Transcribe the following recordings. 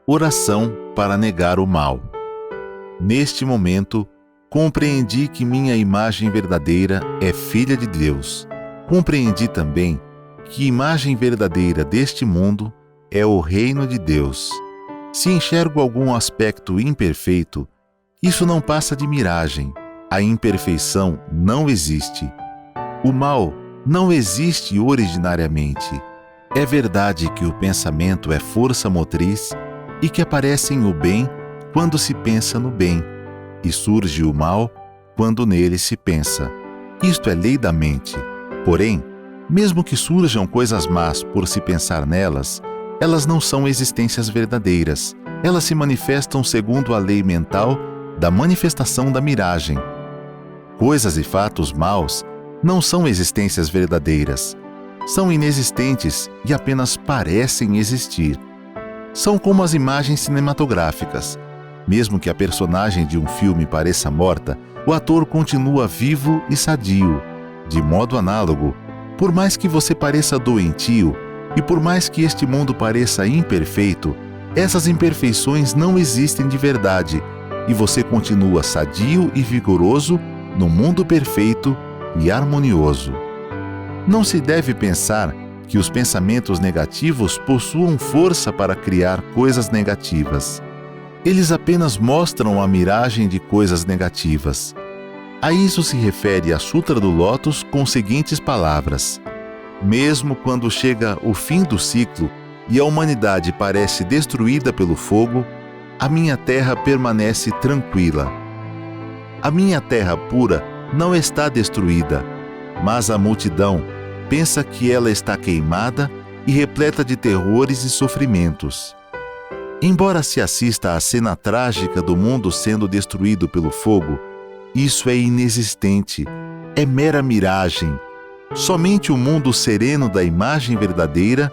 Oração para negar o mal. Neste momento, compreendi que minha imagem verdadeira é filha de Deus. Compreendi também que a imagem verdadeira deste mundo é o reino de Deus. Se enxergo algum aspecto imperfeito, isso não passa de miragem. A imperfeição não existe. O mal não existe originariamente. É verdade que o pensamento é força motriz e que aparecem o bem quando se pensa no bem, e surge o mal quando nele se pensa. Isto é lei da mente. Porém, mesmo que surjam coisas más por se pensar nelas, elas não são existências verdadeiras. Elas se manifestam segundo a lei mental da manifestação da miragem. Coisas e fatos maus não são existências verdadeiras. São inexistentes e apenas parecem existir. São como as imagens cinematográficas. Mesmo que a personagem de um filme pareça morta, o ator continua vivo e sadio. De modo análogo, por mais que você pareça doentio e por mais que este mundo pareça imperfeito, essas imperfeições não existem de verdade e você continua sadio e vigoroso no mundo perfeito e harmonioso. Não se deve pensar que os pensamentos negativos possuam força para criar coisas negativas. Eles apenas mostram a miragem de coisas negativas. A isso se refere a Sutra do Lótus com as seguintes palavras: mesmo quando chega o fim do ciclo e a humanidade parece destruída pelo fogo, a minha terra permanece tranquila. A minha terra pura não está destruída, mas a multidão pensa que ela está queimada e repleta de terrores e sofrimentos. Embora se assista à cena trágica do mundo sendo destruído pelo fogo, isso é inexistente, é mera miragem. Somente o mundo sereno da imagem verdadeira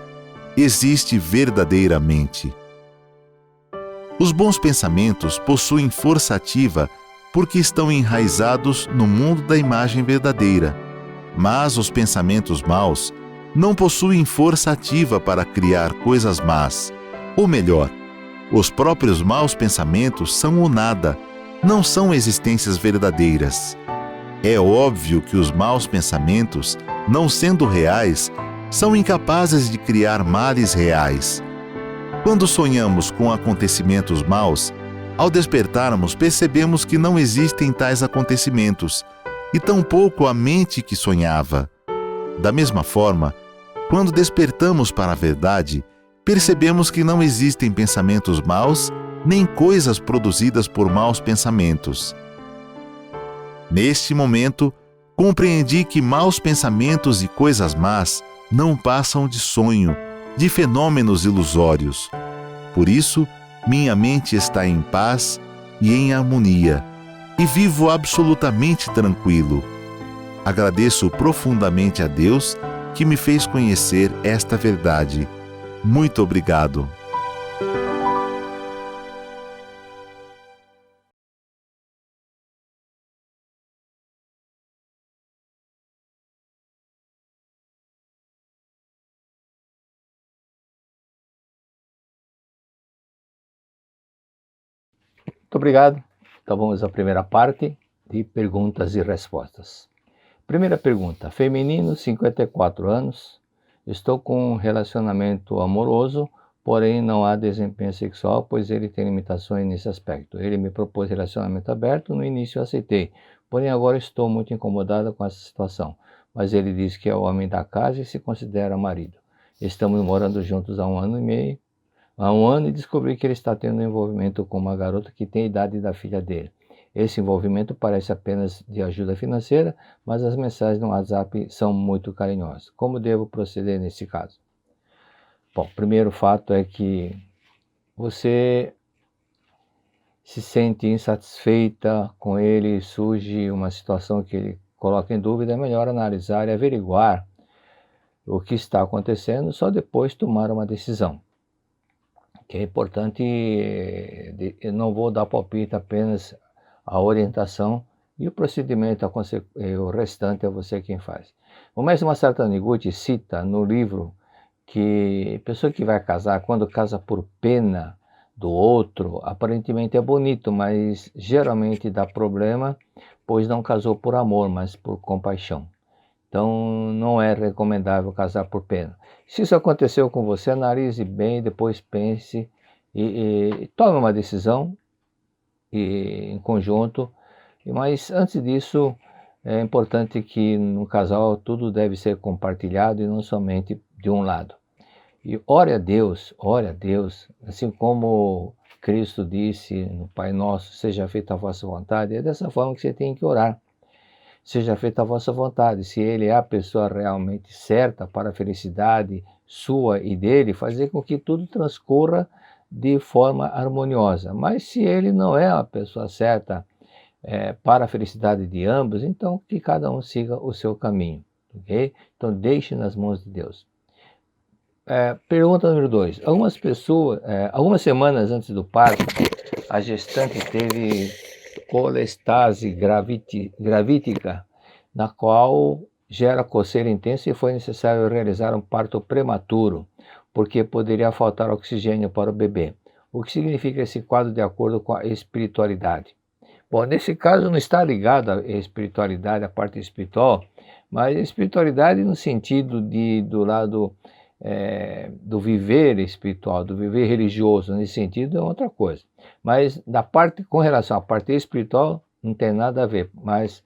existe verdadeiramente. Os bons pensamentos possuem força ativa porque estão enraizados no mundo da imagem verdadeira. Mas os pensamentos maus não possuem força ativa para criar coisas más. Ou melhor, os próprios maus pensamentos são o nada, não são existências verdadeiras. É óbvio que os maus pensamentos, não sendo reais, são incapazes de criar males reais. Quando sonhamos com acontecimentos maus, ao despertarmos percebemos que não existem tais acontecimentos, e tampouco a mente que sonhava. Da mesma forma, quando despertamos para a verdade, percebemos que não existem pensamentos maus, nem coisas produzidas por maus pensamentos. Neste momento, compreendi que maus pensamentos e coisas más não passam de sonho, de fenômenos ilusórios. Por isso, minha mente está em paz e em harmonia, e vivo absolutamente tranquilo. Agradeço profundamente a Deus que me fez conhecer esta verdade. Muito obrigado. Muito obrigado. Então vamos à primeira parte de perguntas e respostas. Primeira pergunta: feminino, 54 anos. Estou com um relacionamento amoroso, porém não há desempenho sexual, pois ele tem limitações nesse aspecto. Ele me propôs relacionamento aberto, no início eu aceitei, porém agora estou muito incomodada com essa situação. Mas ele diz que é o homem da casa e se considera marido. Estamos morando juntos há 1 ano e meio. Há 1 ano e descobri que ele está tendo um envolvimento com uma garota que tem a idade da filha dele. Esse envolvimento parece apenas de ajuda financeira, mas as mensagens no WhatsApp são muito carinhosas. Como devo proceder nesse caso? Bom, o primeiro fato é que você se sente insatisfeita com ele, surge uma situação que ele coloca em dúvida, é melhor analisar e averiguar o que está acontecendo, só depois tomar uma decisão. Que é importante, eu não vou dar palpite, apenas a orientação e o procedimento, o restante é você quem faz. O mestre Masaru Taniguchi cita no livro que a pessoa que vai casar, quando casa por pena, do outro, aparentemente é bonito, mas geralmente dá problema, pois não casou por amor, mas por compaixão. Então, não é recomendável casar por pena. Se isso aconteceu com você, analise bem, depois pense e tome uma decisão em conjunto. Mas antes disso, é importante que no casal tudo deve ser compartilhado e não somente de um lado. E ore a Deus, assim como Cristo disse no Pai Nosso, seja feita a vossa vontade, é dessa forma que você tem que orar. Seja feita a vossa vontade. Se ele é a pessoa realmente certa para a felicidade sua e dele, fazer com que tudo transcorra de forma harmoniosa. Mas se ele não é a pessoa certa para a felicidade de ambos, então que cada um siga o seu caminho, ok? Então deixe nas mãos de Deus. Pergunta número 2. Algumas semanas antes do parto, a gestante teve colestase gravídica, na qual gera coceira intensa e foi necessário realizar um parto prematuro, porque poderia faltar oxigênio para o bebê. O que significa esse quadro de acordo com a espiritualidade? Bom, nesse caso não está ligado à espiritualidade, à parte espiritual, mas a espiritualidade no sentido do lado do viver espiritual, do viver religioso, nesse sentido é outra coisa. Mas com relação à parte espiritual, não tem nada a ver. Mas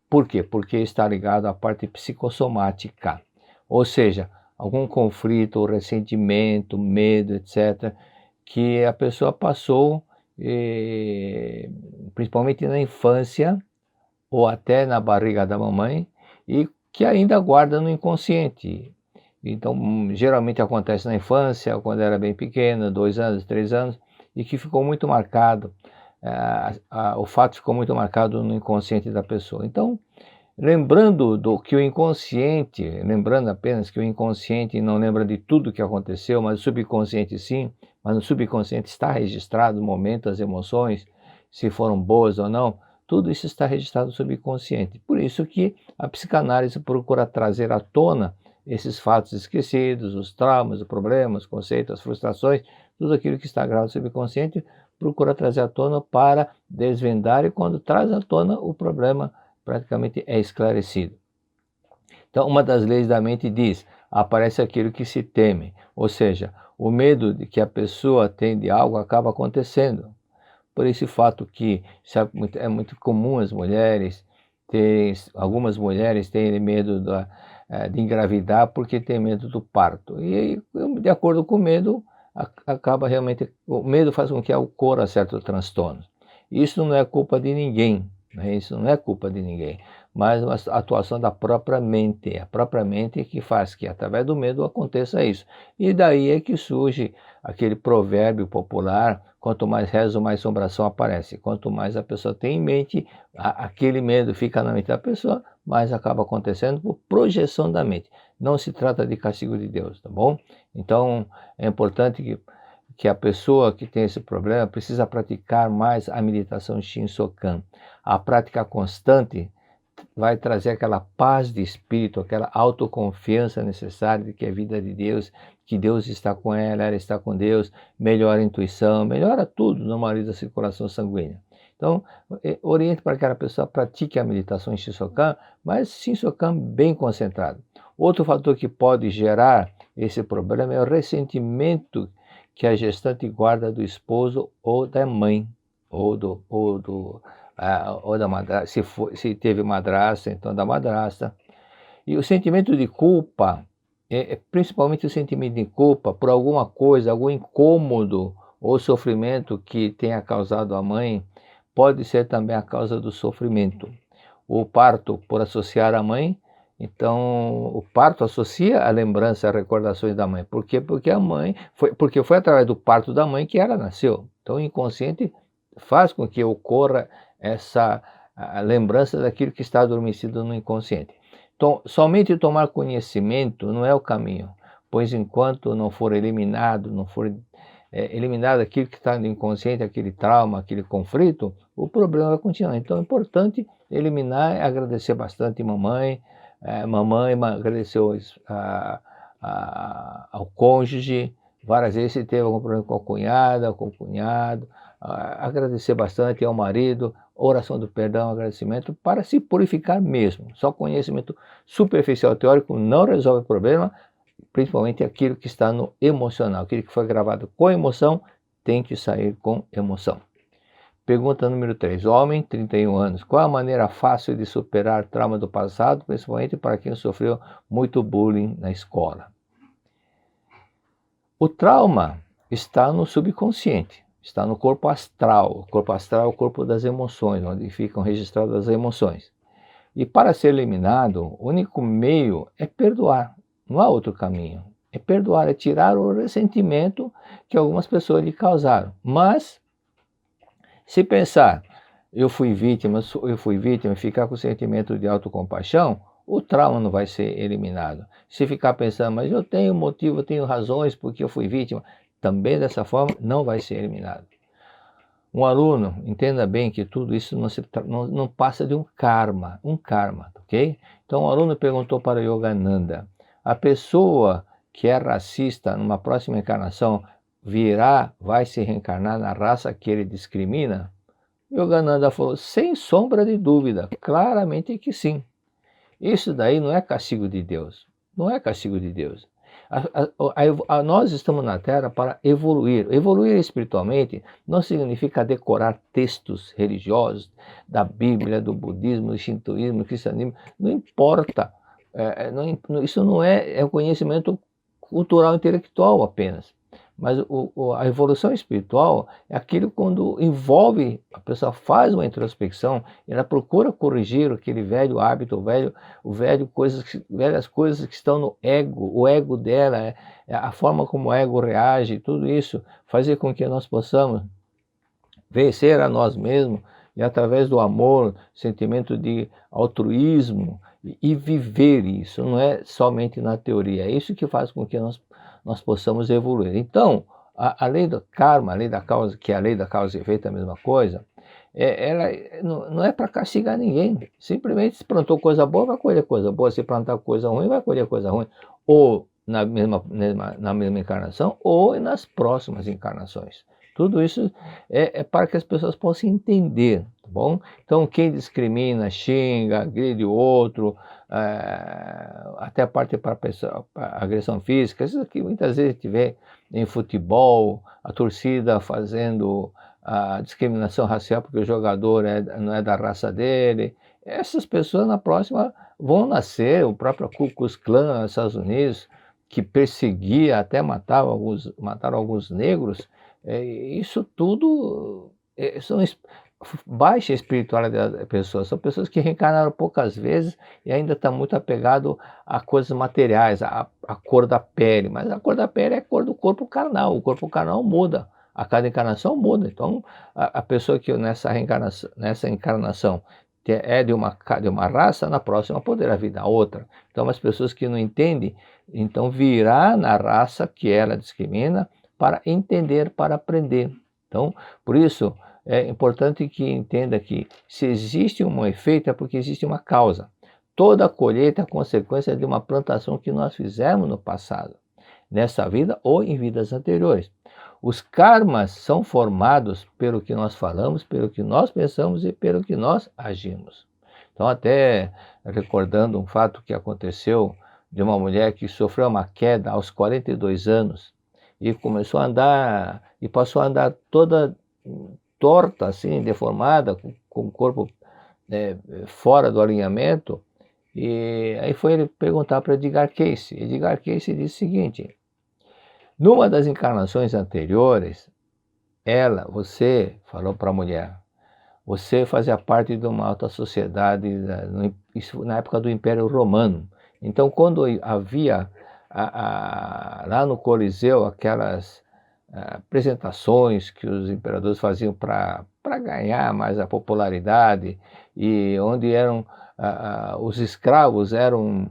por quê? Porque está ligado à parte psicossomática. Ou seja, algum conflito, ressentimento, medo, etc., que a pessoa passou, principalmente na infância, ou até na barriga da mamãe, e que ainda guarda no inconsciente. Então, geralmente acontece na infância, quando era bem pequena, 2 anos, 3 anos, e que ficou muito marcado, o fato ficou muito marcado no inconsciente da pessoa. Então, lembrando apenas que o inconsciente não lembra de tudo que aconteceu, mas o subconsciente sim, mas no subconsciente está registrado o momento, as emoções, se foram boas ou não, tudo isso está registrado no subconsciente. Por isso que a psicanálise procura trazer à tona esses fatos esquecidos, os traumas, os problemas, os conceitos, as frustrações, tudo aquilo que está gravado no subconsciente, procura trazer à tona para desvendar, e quando traz à tona o problema praticamente é esclarecido. Então, uma das leis da mente diz: aparece aquilo que se teme, ou seja, o medo de que a pessoa tem de algo acaba acontecendo. Por esse fato que é muito comum algumas mulheres terem medo de engravidar porque tem medo do parto. E de acordo com o medo, acaba realmente, o medo faz com que ocorra certos transtornos. Isso não é culpa de ninguém, né? Isso não é culpa de ninguém, mas uma atuação da própria mente. A própria mente que faz que através do medo aconteça isso. E daí é que surge aquele provérbio popular: quanto mais rezo, mais assombração aparece. Quanto mais a pessoa tem em mente, aquele medo fica na mente da pessoa, mais acaba acontecendo por projeção da mente. Não se trata de castigo de Deus, tá bom? Então, é importante que a pessoa que tem esse problema precisa praticar mais a meditação Shinsokan. A prática constante vai trazer aquela paz de espírito, aquela autoconfiança necessária de que é vida de Deus, que Deus está com ela está com Deus, melhora a intuição, melhora tudo, normaliza a circulação sanguínea. Então, oriente para que a pessoa pratique a meditação em Shinsokan, mas Shinsokan bem concentrado. Outro fator que pode gerar esse problema é o ressentimento que a gestante guarda do esposo ou da mãe, ou da madrasta, se teve madrasta, então da madrasta. E o sentimento de culpa, principalmente o sentimento de culpa por alguma coisa, algum incômodo ou sofrimento que tenha causado a mãe, pode ser também a causa do sofrimento. O parto, por associar a mãe, então o parto associa a lembrança, a recordações da mãe. Por quê? Porque foi através do parto da mãe que ela nasceu. Então o inconsciente faz com que ocorra essa lembrança daquilo que está adormecido no inconsciente. Então, somente tomar conhecimento não é o caminho, pois enquanto não for eliminado aquilo que está no inconsciente, aquele trauma, aquele conflito, o problema vai continuar. Então é importante eliminar e agradecer bastante mamãe, agradecer ao cônjuge, várias vezes se teve algum problema com a cunhada, com o cunhado, agradecer bastante ao marido, oração do perdão, agradecimento, para se purificar mesmo. Só conhecimento superficial teórico não resolve o problema, principalmente aquilo que está no emocional. Aquilo que foi gravado com emoção tem que sair com emoção. Pergunta número 3. Homem, 31 anos. Qual a maneira fácil de superar trauma do passado, principalmente para quem sofreu muito bullying na escola? O trauma está no subconsciente, está no corpo astral. O corpo astral é o corpo das emoções, onde ficam registradas as emoções. E para ser eliminado, o único meio é perdoar. Não há outro caminho. É perdoar, é tirar o ressentimento que algumas pessoas lhe causaram. Mas, se pensar, eu fui vítima, e ficar com o sentimento de autocompaixão, o trauma não vai ser eliminado. Se ficar pensando, mas eu tenho motivo, eu tenho razões porque eu fui vítima, também dessa forma não vai ser eliminado. Um aluno, entenda bem que tudo isso não passa de um karma, ok? Então o aluno perguntou para Yogananda, a pessoa que é racista numa próxima encarnação vai se reencarnar na raça que ele discrimina? Yogananda falou, sem sombra de dúvida, claramente que sim. Isso daí não é castigo de Deus, não é castigo de Deus. Nós estamos na Terra para evoluir. Evoluir espiritualmente não significa decorar textos religiosos da Bíblia, do budismo, do shintoísmo, do cristianismo. Não importa. Isso não é um conhecimento cultural intelectual apenas. Mas a evolução espiritual é aquilo quando envolve, a pessoa faz uma introspecção, ela procura corrigir aquele velho hábito, velhas coisas que estão no ego, o ego dela, a forma como o ego reage, tudo isso, fazer com que nós possamos vencer a nós mesmos e através do amor, sentimento de altruísmo e viver isso, não é somente na teoria, é isso que faz com que nós possamos evoluir. Então, a lei do karma, a lei da causa, que é a lei da causa e efeito, é a mesma coisa, ela não é para castigar ninguém. Simplesmente se plantou coisa boa, vai colher coisa boa. Se plantar coisa ruim, vai colher coisa ruim. Ou na mesma encarnação, ou nas próximas encarnações. Tudo isso é para que as pessoas possam entender, tá bom? Então, quem discrimina, xinga, agride o outro, até a parte para a agressão física, isso que muitas vezes a gente vê em futebol, a torcida fazendo a discriminação racial porque o jogador não é da raça dele. Essas pessoas na próxima vão nascer, o próprio Ku Klux Klan nos Estados Unidos, que perseguia, até mataram alguns negros, isso tudo são baixa espiritualidade das pessoas, são pessoas que reencarnaram poucas vezes e ainda estão muito apegados a coisas materiais, a cor da pele, mas a cor da pele é a cor do corpo carnal, o corpo carnal muda, a cada encarnação muda, então a pessoa que nessa encarnação é de uma raça, na próxima poderá vir da outra. Então as pessoas que não entendem, então virá na raça que ela discrimina para entender, para aprender. Então, por isso, é importante que entenda que se existe um efeito é porque existe uma causa. Toda colheita é consequência de uma plantação que nós fizemos no passado, nessa vida ou em vidas anteriores. Os karmas são formados pelo que nós falamos, pelo que nós pensamos e pelo que nós agimos. Então, até recordando um fato que aconteceu de uma mulher que sofreu uma queda aos 42 anos e começou a andar, e passou a andar toda torta, assim, deformada, com o corpo fora do alinhamento. E aí foi ele perguntar para Edgar Cayce. Edgar Cayce disse o seguinte: numa das encarnações anteriores, você falou para a mulher, você fazia parte de uma alta sociedade, isso na época do Império Romano. Então, quando havia lá no Coliseu aquelas apresentações que os imperadores faziam para ganhar mais a popularidade, e onde os escravos eram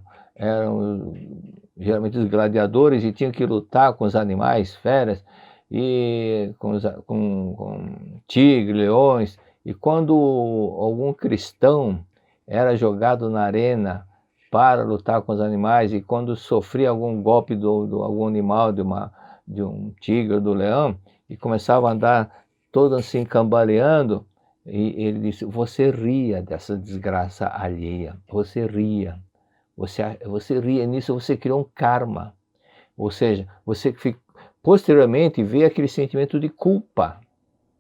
geralmente os gladiadores e tinham que lutar com os animais, feras, e com tigre, leões, e quando algum cristão era jogado na arena para lutar com os animais, e quando sofria algum golpe de algum animal, de de um tigre ou do leão e começava a andar todo assim cambaleando, e ele disse: você ria dessa desgraça alheia, você ria, você ria, nisso você criou um karma, ou seja, você posteriormente vê aquele sentimento de culpa,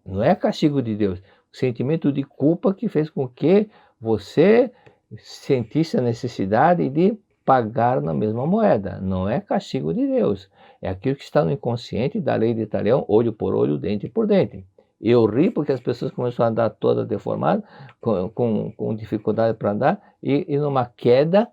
não é castigo de Deus, o sentimento de culpa que fez com que você sentisse a necessidade de pagar na mesma moeda. Não é castigo de Deus, é aquilo que está no inconsciente da lei de Italião, olho por olho, dente por dente. Eu ri porque as pessoas começaram a andar todas deformadas, com dificuldade para andar, e numa queda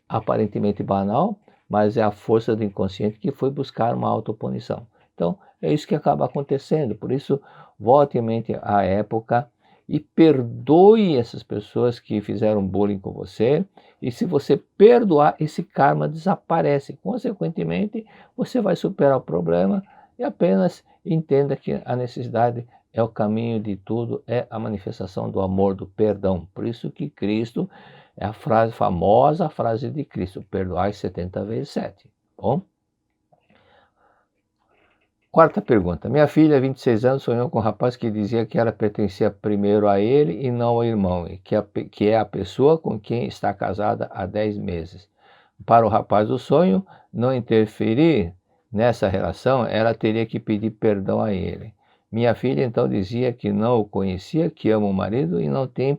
aparentemente banal, mas é a força do inconsciente que foi buscar uma autopunição. Então, é isso que acaba acontecendo. Por isso, volte em mente à época e perdoe essas pessoas que fizeram bullying com você. E se você perdoar, esse karma desaparece. Consequentemente, você vai superar o problema e apenas entenda que a necessidade é o caminho de tudo, é a manifestação do amor, do perdão. Por isso que Cristo, é a frase, famosa frase de Cristo: perdoai 70 vezes 7. Bom? Quarta pergunta. Minha filha, 26 anos, sonhou com um rapaz que dizia que ela pertencia primeiro a ele e não ao irmão, e que é a pessoa com quem está casada há 10 meses. Para o rapaz do sonho não interferir nessa relação, ela teria que pedir perdão a ele. Minha filha então dizia que não o conhecia, que ama o marido e não tem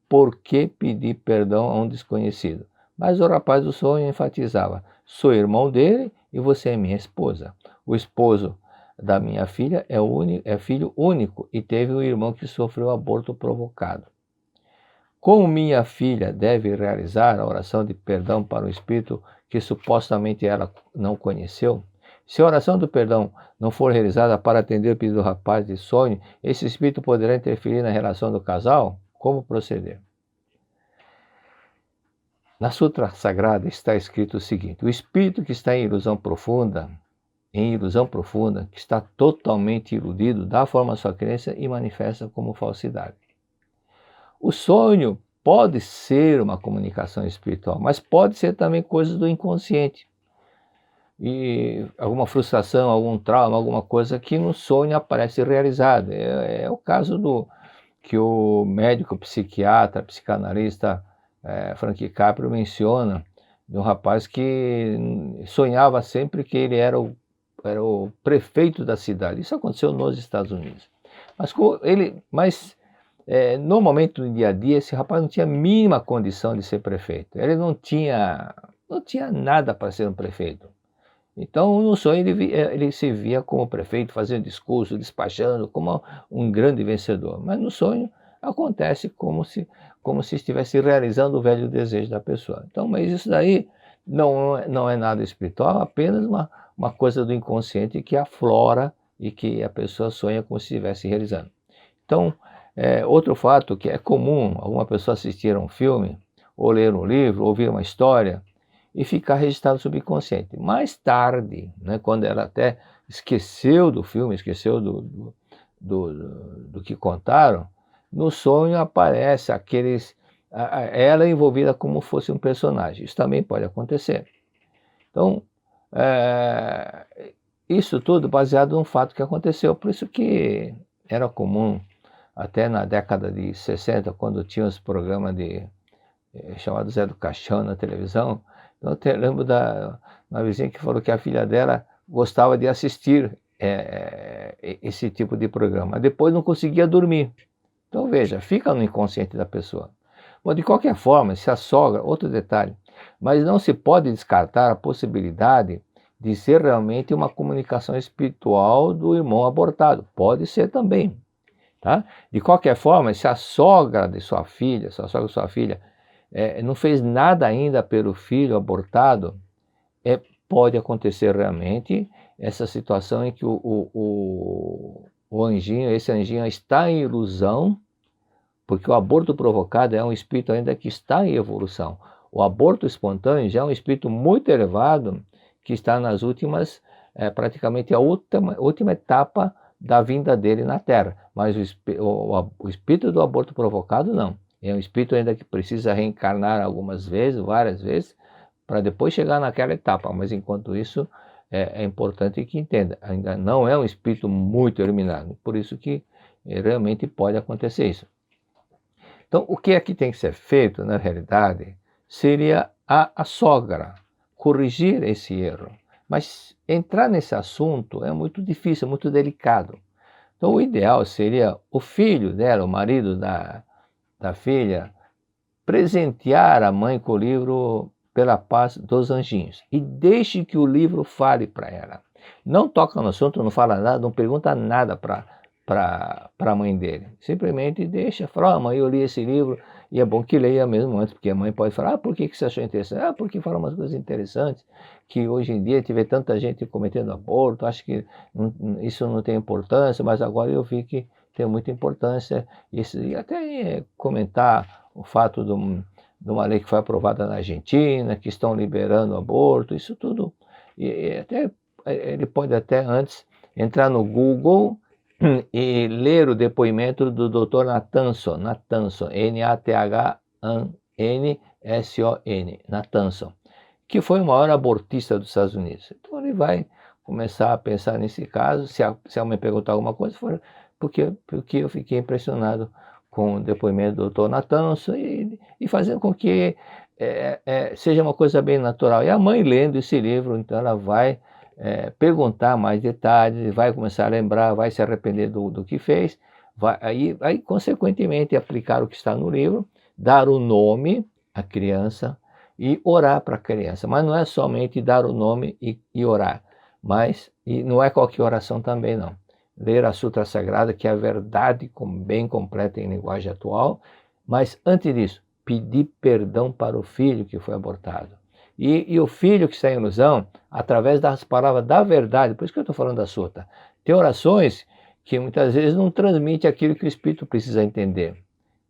por que pedir perdão a um desconhecido. Mas o rapaz do sonho enfatizava: sou irmão dele e você é minha esposa. O esposo da minha filha é filho único e teve um irmão que sofreu aborto provocado. Como minha filha deve realizar a oração de perdão para o espírito que supostamente ela não conheceu? Se a oração do perdão não for realizada para atender o pedido do rapaz de sonho, esse espírito poderá interferir na relação do casal? Como proceder? Na Sutra Sagrada está escrito o seguinte: o espírito que está em ilusão profunda, que está totalmente iludido, dá forma à sua crença e manifesta como falsidade. O sonho pode ser uma comunicação espiritual, mas pode ser também coisa do inconsciente. E alguma frustração, algum trauma, alguma coisa que no sonho aparece realizada. É o caso do que o médico, psiquiatra, psicanalista Frank Capra menciona, de um rapaz que sonhava sempre que ele era o prefeito da cidade. Isso aconteceu nos Estados Unidos. Mas no momento do dia a dia, esse rapaz não tinha a mínima condição de ser prefeito. Ele não tinha nada para ser um prefeito. Então, no sonho, ele se via como prefeito, fazendo discurso, despachando, como um grande vencedor. Mas no sonho, acontece como se estivesse realizando o velho desejo da pessoa. Então, mas isso daí não é nada espiritual, apenas uma coisa do inconsciente que aflora e que a pessoa sonha como se estivesse realizando. Então, outro fato que é comum alguma pessoa assistir a um filme, ou ler um livro, ouvir uma história, e ficar registrado no subconsciente. Mais tarde, né, quando ela até esqueceu do filme, esqueceu do que contaram, no sonho aparece ela envolvida como fosse um personagem. Isso também pode acontecer. Então, isso tudo baseado num fato que aconteceu. Por isso que era comum, até na década de 60, quando tinha os programas chamados Zé do Caixão na televisão. Então, eu lembro uma vizinha que falou que a filha dela gostava de assistir esse tipo de programa. Depois não conseguia dormir. Então, veja, fica no inconsciente da pessoa. Bom, de qualquer forma, se a sogra, outro detalhe, mas não se pode descartar a possibilidade de ser realmente uma comunicação espiritual do irmão abortado. Pode ser também. Tá? De qualquer forma, se a sogra de sua filha, não fez nada ainda pelo filho abortado, pode acontecer realmente essa situação em que esse anjinho está em ilusão, porque o aborto provocado é um espírito ainda que está em evolução. O aborto espontâneo já é um espírito muito elevado, que está nas últimas, praticamente a última etapa da vinda dele na Terra. Mas o espírito do aborto provocado não. É um espírito ainda que precisa reencarnar algumas vezes, várias vezes, para depois chegar naquela etapa. Mas enquanto isso, é importante que entenda, ainda não é um espírito muito iluminado, por isso que realmente pode acontecer isso. Então, o que é que tem que ser feito, na realidade, seria a sogra corrigir esse erro. Mas entrar nesse assunto é muito difícil, é muito delicado. Então, o ideal seria o filho dela, o marido da filha, presentear a mãe com o livro Pela Paz dos Anjinhos. E deixe que o livro fale para ela. Não toca no assunto, não fala nada, não pergunta nada para a mãe dele. Simplesmente deixa, fala, mãe, eu li esse livro, e é bom que leia mesmo antes, porque a mãe pode falar, por que você achou interessante? Porque fala umas coisas interessantes, que hoje em dia tiver tanta gente cometendo aborto, acho que isso não tem importância, mas agora eu vi que tem muita importância, e até comentar o fato de uma lei que foi aprovada na Argentina, que estão liberando o aborto, isso tudo, e até ele pode até antes entrar no Google e ler o depoimento do Dr. Nathanson, N-A-T-H-A-N-S-O-N, Nathanson, que foi o maior abortista dos Estados Unidos. Então ele vai começar a pensar nesse caso, se a mãe perguntar alguma coisa, porque eu fiquei impressionado com o depoimento do Dr. Nathanson e fazendo com que seja uma coisa bem natural. E a mãe lendo esse livro, então ela vai perguntar mais detalhes, vai começar a lembrar, vai se arrepender do que fez, vai consequentemente aplicar o que está no livro, dar o nome à criança e orar para a criança. Mas não é somente dar o nome e orar, e não é qualquer oração também não. Ler a Sutra Sagrada, que é a verdade bem completa em linguagem atual, mas antes disso, pedir perdão para o filho que foi abortado. E o filho que está em ilusão, através das palavras da verdade, por isso que eu estou falando da Sutra. Tem orações que muitas vezes não transmitem aquilo que o espírito precisa entender.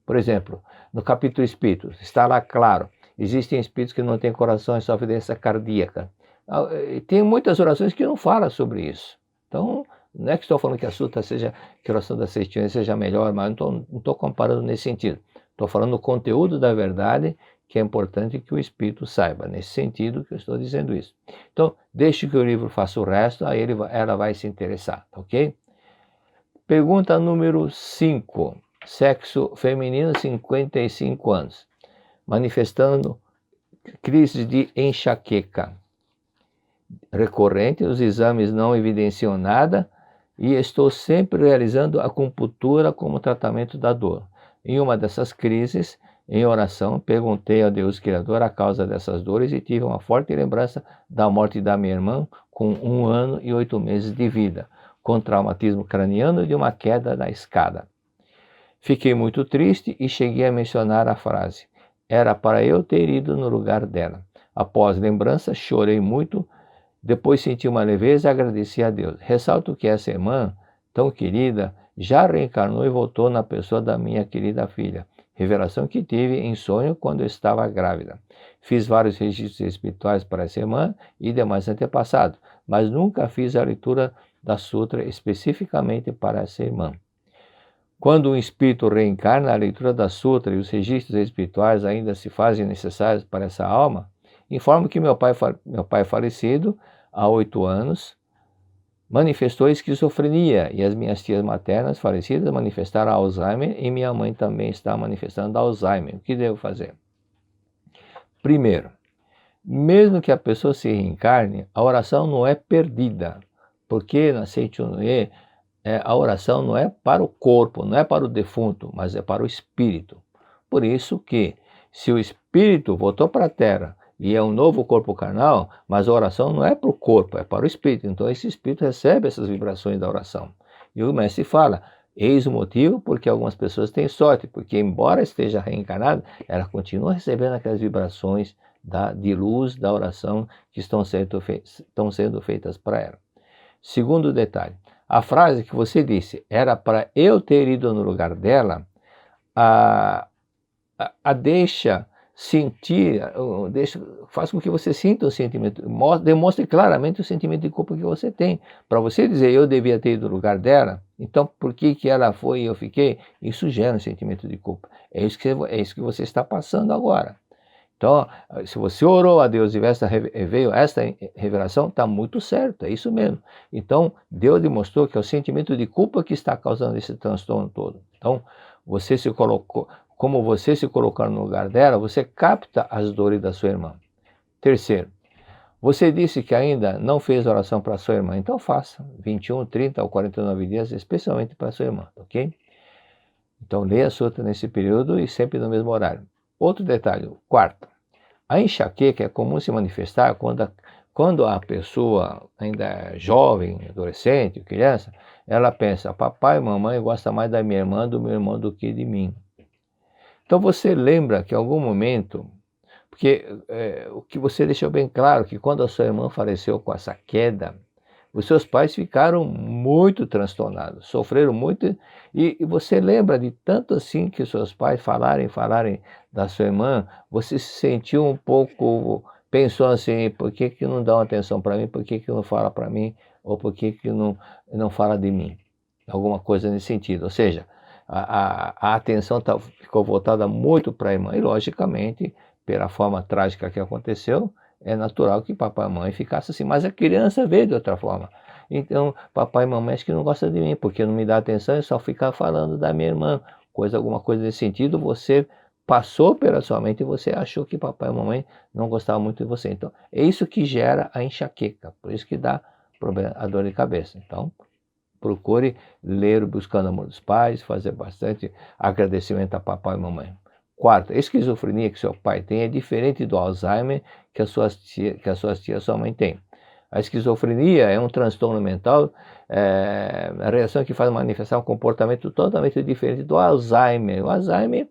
Por exemplo, no capítulo Espírito, está lá claro, existem espíritos que não têm coração e sofrem doença cardíaca. Tem muitas orações que não falam sobre isso. Então, não é que estou falando que a Sutra que a oração da Sextina seja melhor, mas não estou comparando nesse sentido. Estou falando do conteúdo da verdade, que é importante que o espírito saiba, nesse sentido que eu estou dizendo isso. Então, deixe que o livro faça o resto, aí ela vai se interessar, ok? Pergunta número 5. Sexo feminino, 55 anos. Manifestando crise de enxaqueca recorrente, os exames não evidenciam nada e estou sempre realizando acupuntura como tratamento da dor. Em uma dessas crises, em oração, perguntei a Deus Criador a causa dessas dores e tive uma forte lembrança da morte da minha irmã com 1 ano e 8 meses de vida, com traumatismo craniano e de uma queda da escada. Fiquei muito triste e cheguei a mencionar a frase: era para eu ter ido no lugar dela. Após lembrança, chorei muito, depois senti uma leveza e agradeci a Deus. Ressalto que essa irmã, tão querida, já reencarnou e voltou na pessoa da minha querida filha. Revelação que tive em sonho quando eu estava grávida. Fiz vários registros espirituais para essa irmã e demais antepassados, mas nunca fiz a leitura da Sutra especificamente para essa irmã. Quando um espírito reencarna, a leitura da Sutra e os registros espirituais ainda se fazem necessários para essa alma. Informo que meu pai falecido, há 8 anos, manifestou esquizofrenia e as minhas tias maternas falecidas manifestaram Alzheimer e minha mãe também está manifestando Alzheimer. O que devo fazer? Primeiro, mesmo que a pessoa se reencarne, a oração não é perdida, porque na Seichunoye a oração não é para o corpo, não é para o defunto, mas é para o espírito. Por isso que, se o espírito voltou para a Terra e é um novo corpo carnal, mas a oração não é para o corpo, é para o espírito. Então esse espírito recebe essas vibrações da oração. E o mestre fala, eis o motivo porque algumas pessoas têm sorte, porque embora esteja reencarnada, ela continua recebendo aquelas vibrações de luz da oração que estão sendo feitas para ela. Segundo detalhe, a frase que você disse, era para eu ter ido no lugar dela, a deixa sentir, faz com que você sinta o sentimento, demonstre claramente o sentimento de culpa que você tem. Para você dizer, eu devia ter ido no lugar dela, então por que ela foi e eu fiquei? Isso gera um sentimento de culpa. É isso que você está passando agora. Então, se você orou a Deus e veio esta revelação, está muito certo, é isso mesmo. Então, Deus demonstrou que é o sentimento de culpa que está causando esse transtorno todo. Então, você se colocou, como você se colocar no lugar dela, você capta as dores da sua irmã. Terceiro, você disse que ainda não fez oração para sua irmã, então faça 21, 30 ou 49 dias, especialmente para sua irmã, ok? Então, leia a sutra nesse período e sempre no mesmo horário. Outro detalhe, quarto, a enxaqueca é comum se manifestar quando a pessoa ainda é jovem, adolescente, criança, ela pensa, papai e mamãe gostam mais da minha irmã, do meu irmão do que de mim. Então você lembra que em algum momento, porque o que você deixou bem claro, que quando a sua irmã faleceu com essa queda, os seus pais ficaram muito transtornados, sofreram muito, e você lembra de tanto assim que os seus pais falarem da sua irmã, você se sentiu um pouco, pensou assim, por que não dão atenção para mim, por que não fala para mim, ou por que não fala de mim? Alguma coisa nesse sentido, ou seja, a atenção ficou voltada muito para a irmã, e logicamente, pela forma trágica que aconteceu, é natural que papai e mamãe ficassem assim, mas a criança veio de outra forma. Então, papai e mamãe acho que não gostam de mim, porque não me dá atenção e só ficar falando da minha irmã, alguma coisa nesse sentido, você passou pela sua mente e você achou que papai e mamãe não gostavam muito de você. Então, é isso que gera a enxaqueca, por isso que dá problema, a dor de cabeça. Então, procure ler Buscando o Amor dos Pais, fazer bastante agradecimento a papai e mamãe. Quarto, a esquizofrenia que seu pai tem é diferente do Alzheimer que as suas tias sua mãe tem. A esquizofrenia é um transtorno mental, a reação que faz manifestar um comportamento totalmente diferente do Alzheimer. O Alzheimer,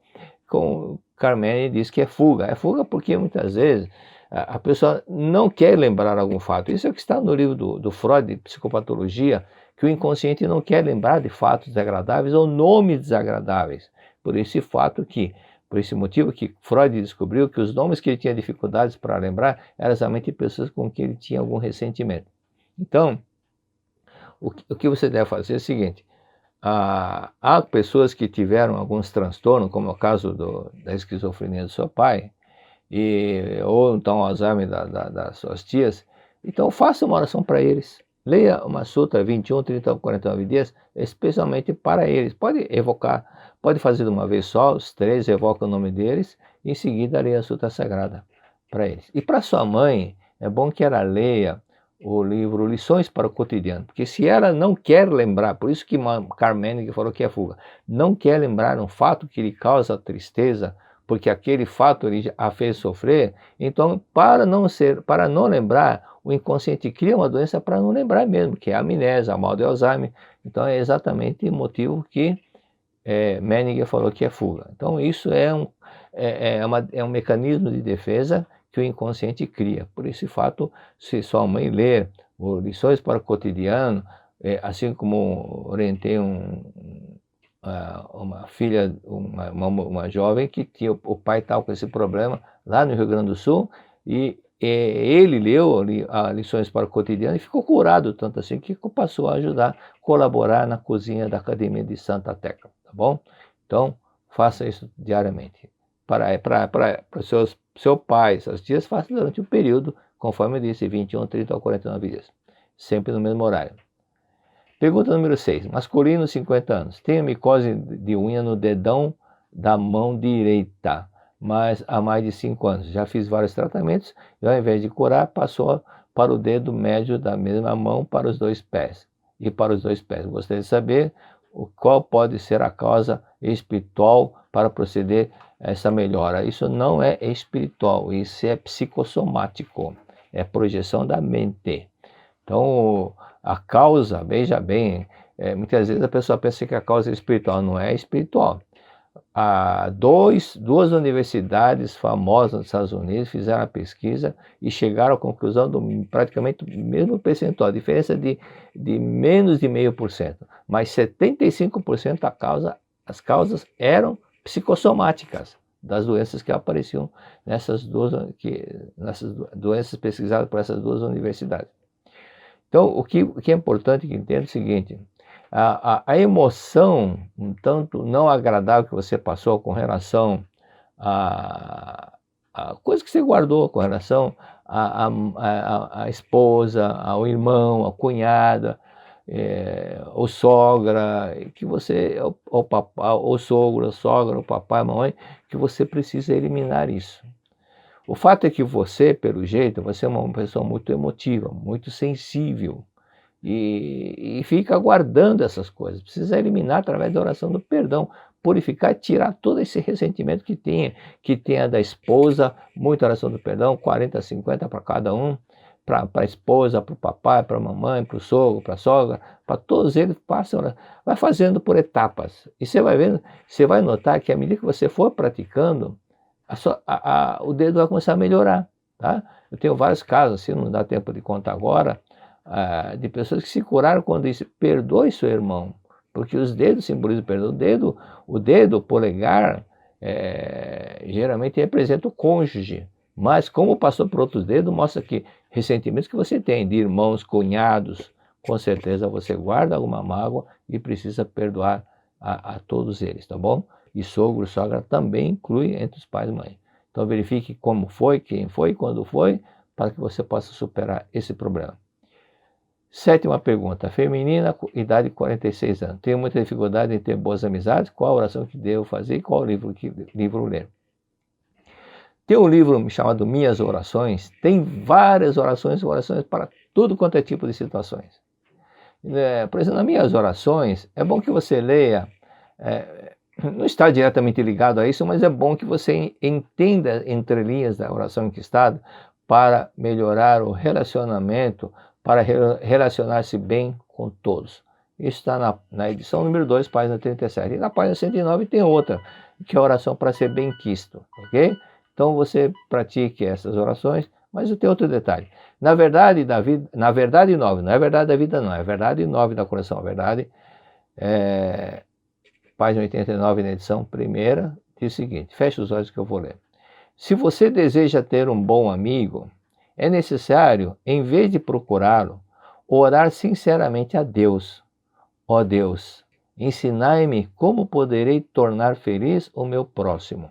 como Carmene diz que é fuga. É fuga porque muitas vezes a pessoa não quer lembrar algum fato. Isso é o que está no livro do Freud, de Psicopatologia, que o inconsciente não quer lembrar de fatos desagradáveis ou nomes desagradáveis. Por esse motivo que Freud descobriu que os nomes que ele tinha dificuldades para lembrar eram exatamente pessoas com quem ele tinha algum ressentimento. Então, o que você deve fazer é o seguinte, há pessoas que tiveram alguns transtornos, como é o caso da esquizofrenia do seu pai, ou então o Alzheimer das suas tias, então faça uma oração para eles. Leia uma sutra 21, 30 ou 49 dias, especialmente para eles. Pode evocar, pode fazer de uma vez só, os três, evoca o nome deles, e em seguida leia a sutra sagrada para eles. E para sua mãe, é bom que ela leia o livro Lições para o Cotidiano, porque se ela não quer lembrar, por isso que Carmene falou que é fuga, não quer lembrar um fato que lhe causa tristeza, porque aquele fato a fez sofrer, então para não lembrar, o inconsciente cria uma doença para não lembrar mesmo, que é a amnésia, a mal de Alzheimer. Então é exatamente o motivo que Menninger falou que é fuga. Então isso é um mecanismo de defesa que o inconsciente cria. Por esse fato, se sua mãe ler Lições para o Cotidiano, assim como orientei uma filha, uma jovem que tinha o pai tal com esse problema lá no Rio Grande do Sul, e ele leu Lições para o Cotidiano e ficou curado, tanto assim que passou a ajudar, colaborar na cozinha da Academia de Santa Tecla, tá bom? Então, faça isso diariamente. Para seu pai, seus dias, faça durante um período, conforme eu disse, 21, 30 ou 49 dias, sempre no mesmo horário. Pergunta número 6. Masculino, 50 anos. Tenho micose de unha no dedão da mão direita, mas há mais de 5 anos. Já fiz vários tratamentos e ao invés de curar, passou para o dedo médio da mesma mão para os dois pés. E para os dois pés. Gostaria de saber qual pode ser a causa espiritual para proceder a essa melhora. Isso não é espiritual, isso é psicossomático. É projeção da mente. Então, a causa, veja bem, muitas vezes a pessoa pensa que a causa é espiritual, não é espiritual. Duas universidades famosas nos Estados Unidos fizeram a pesquisa e chegaram à conclusão do praticamente o mesmo percentual, a diferença de menos de 0,5%, mas 75% as causas eram psicossomáticas das doenças que apareciam nessas doenças pesquisadas por essas duas universidades. Então, o que é importante que entenda é o seguinte, a emoção, um tanto não agradável que você passou com relação a coisa que você guardou com relação à esposa, ao irmão, à cunhada, ou sogra, que você, ou papai, ou sogro, sogra, ou papai, mamãe, que você precisa eliminar isso. O fato é que você, pelo jeito, você é uma pessoa muito emotiva, muito sensível, e fica guardando essas coisas. Precisa eliminar através da oração do perdão, purificar e tirar todo esse ressentimento que tenha da esposa, muita oração do perdão, 40, 50 para cada um, para a esposa, para o papai, para a mamãe, para o sogro, para a sogra, para todos eles, vai fazendo por etapas. E você vai vendo, você vai notar que à medida que você for praticando, o dedo vai começar a melhorar, tá? Eu tenho vários casos, assim, não dá tempo de contar agora, de pessoas que se curaram quando disse, perdoe seu irmão, porque os dedos simbolizam o perdão. O dedo, o polegar, geralmente representa o cônjuge, mas como passou por outros dedos, mostra que ressentimentos que você tem de irmãos, cunhados, com certeza você guarda alguma mágoa e precisa perdoar a todos eles, tá bom? E sogro, sogra também inclui entre os pais e mães. Então verifique como foi, quem foi, quando foi, para que você possa superar esse problema. 7ª pergunta, feminina, idade 46 anos. Tenho muita dificuldade em ter boas amizades. Qual a oração que devo fazer e qual livro ler? Tem um livro chamado Minhas Orações. Tem várias orações para tudo quanto é tipo de situações. Por exemplo, nas Minhas Orações, é bom que você leia, não está diretamente ligado a isso, mas é bom que você entenda entre linhas da oração em que está, para melhorar o relacionamento, para relacionar-se bem com todos. Isso está na edição número 2, página 37. E na página 109 tem outra, que é a oração para ser bem-quisto, ok? Então você pratique essas orações, mas tem outro detalhe. Na verdade 9, não é verdade da vida não, é verdade 9 da coração, a verdade, página 89 na edição primeira, diz o seguinte, feche os olhos que eu vou ler. Se você deseja ter um bom amigo, é necessário, em vez de procurá-lo, orar sinceramente a Deus. Ó Deus, ensinai-me como poderei tornar feliz o meu próximo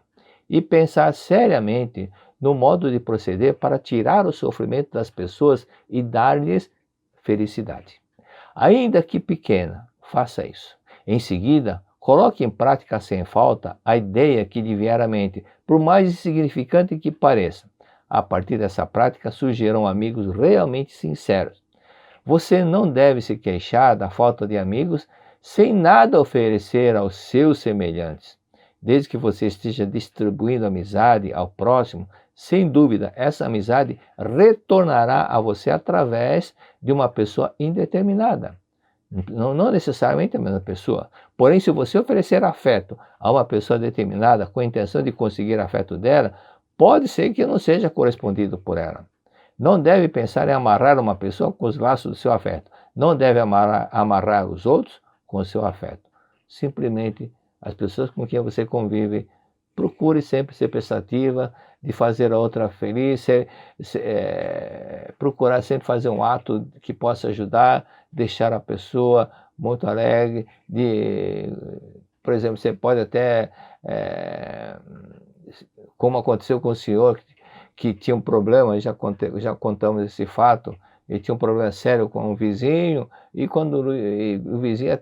e pensar seriamente no modo de proceder para tirar o sofrimento das pessoas e dar-lhes felicidade. Ainda que pequena, faça isso. Em seguida, coloque em prática sem falta a ideia que lhe vier à mente, por mais insignificante que pareça. A partir dessa prática surgirão amigos realmente sinceros. Você não deve se queixar da falta de amigos sem nada oferecer aos seus semelhantes. Desde que você esteja distribuindo amizade ao próximo, sem dúvida, essa amizade retornará a você através de uma pessoa indeterminada. Não necessariamente a mesma pessoa. Porém, se você oferecer afeto a uma pessoa determinada com a intenção de conseguir afeto dela, pode ser que não seja correspondido por ela. Não deve pensar em amarrar uma pessoa com os laços do seu afeto. Não deve amarrar os outros com o seu afeto. Simplesmente, as pessoas com quem você convive, procure sempre ser prestativa, de fazer a outra feliz, procurar sempre fazer um ato que possa ajudar, deixar a pessoa muito alegre. Por exemplo, você pode até, como aconteceu com o senhor, que tinha um problema, já contamos esse fato, ele tinha um problema sério com um vizinho, e quando o vizinho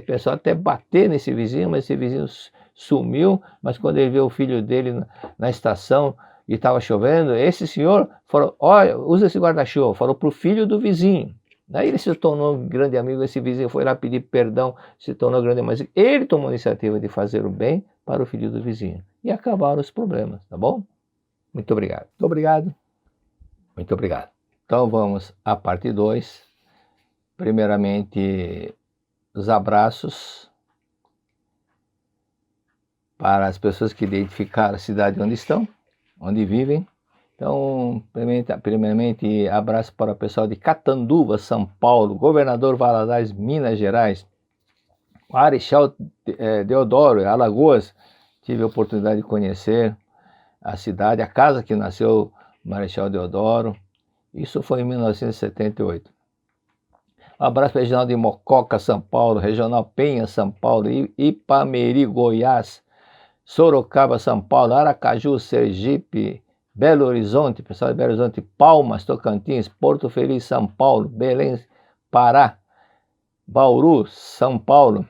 pensou até bater nesse vizinho, mas esse vizinho sumiu, mas quando ele viu o filho dele na estação e estava chovendo, esse senhor falou, olha, usa esse guarda-chuva, falou para o filho do vizinho. Daí ele se tornou um grande amigo, esse vizinho foi lá pedir perdão, se tornou grande amigo. Ele tomou a iniciativa de fazer o bem para o filho do vizinho. E acabaram os problemas, tá bom? Muito obrigado. Muito obrigado. Muito obrigado. Então vamos à parte 2. Primeiramente, os abraços para as pessoas que identificaram a cidade onde estão, onde vivem. Então, primeiramente, abraço para o pessoal de Catanduva, São Paulo, Governador Valadares, Minas Gerais, Marechal Deodoro, Alagoas. Tive a oportunidade de conhecer a cidade, a casa que nasceu Marechal Deodoro. Isso foi em 1978. Abraço para a Regional de Mococa, São Paulo, Regional Penha, São Paulo, Ipameri, Goiás, Sorocaba, São Paulo, Aracaju, Sergipe, Belo Horizonte, pessoal de Belo Horizonte, Palmas, Tocantins, Porto Feliz, São Paulo, Belém, Pará, Bauru, São Paulo,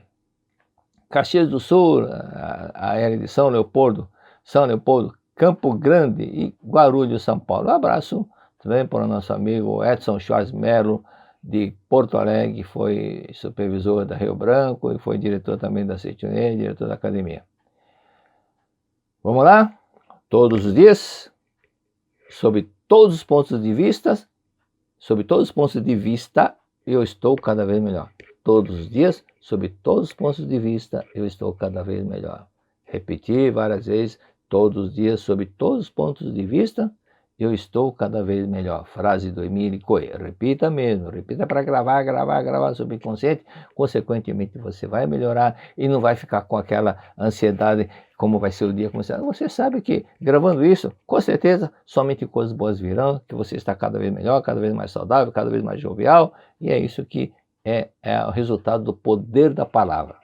Caxias do Sul, a área de São Leopoldo, Campo Grande e Guarulhos, São Paulo. Um abraço também para o nosso amigo Edson Schwarz Melo, de Porto Alegre, foi supervisor da Rio Branco e foi diretor também da Setionê, diretor da academia. Vamos lá? Todos os dias, sob todos os pontos de vista, eu estou cada vez melhor. Todos os dias, sob todos os pontos de vista, eu estou cada vez melhor. Repetir várias vezes, todos os dias, sob todos os pontos de vista, eu estou cada vez melhor. Frase do Emílio Coelho. Repita mesmo, repita para gravar subconsciente. Consequentemente, você vai melhorar e não vai ficar com aquela ansiedade, como vai ser o dia. Você sabe que, gravando isso, com certeza, somente coisas boas virão, que você está cada vez melhor, cada vez mais saudável, cada vez mais jovial, e é isso que é o resultado do poder da palavra.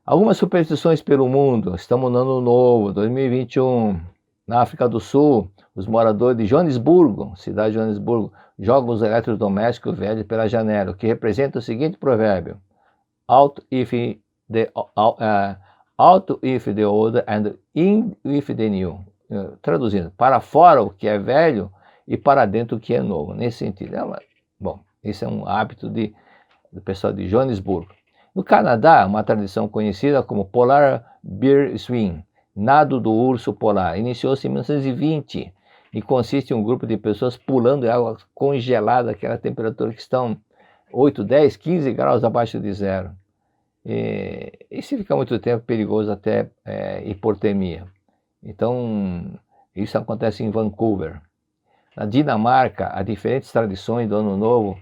Algumas superstições pelo mundo. Estamos no ano novo, 2021. Na África do Sul, os moradores de Joanesburgo, cidade de Joanesburgo, jogam os eletrodomésticos velhos pela janela, o que representa o seguinte provérbio: out if the old and in with the new. Traduzindo, para fora o que é velho e para dentro o que é novo. Nesse sentido. Bom, esse é um hábito do pessoal de Joanesburgo. No Canadá, uma tradição conhecida como Polar Bear Swim, nado do urso polar, iniciou-se em 1920 e consiste em um grupo de pessoas pulando em água congelada, aquela temperatura que estão 8, 10, 15 graus abaixo de zero. E se ficar muito tempo, perigoso até hipotermia. Então, isso acontece em Vancouver. Na Dinamarca, há diferentes tradições do Ano Novo,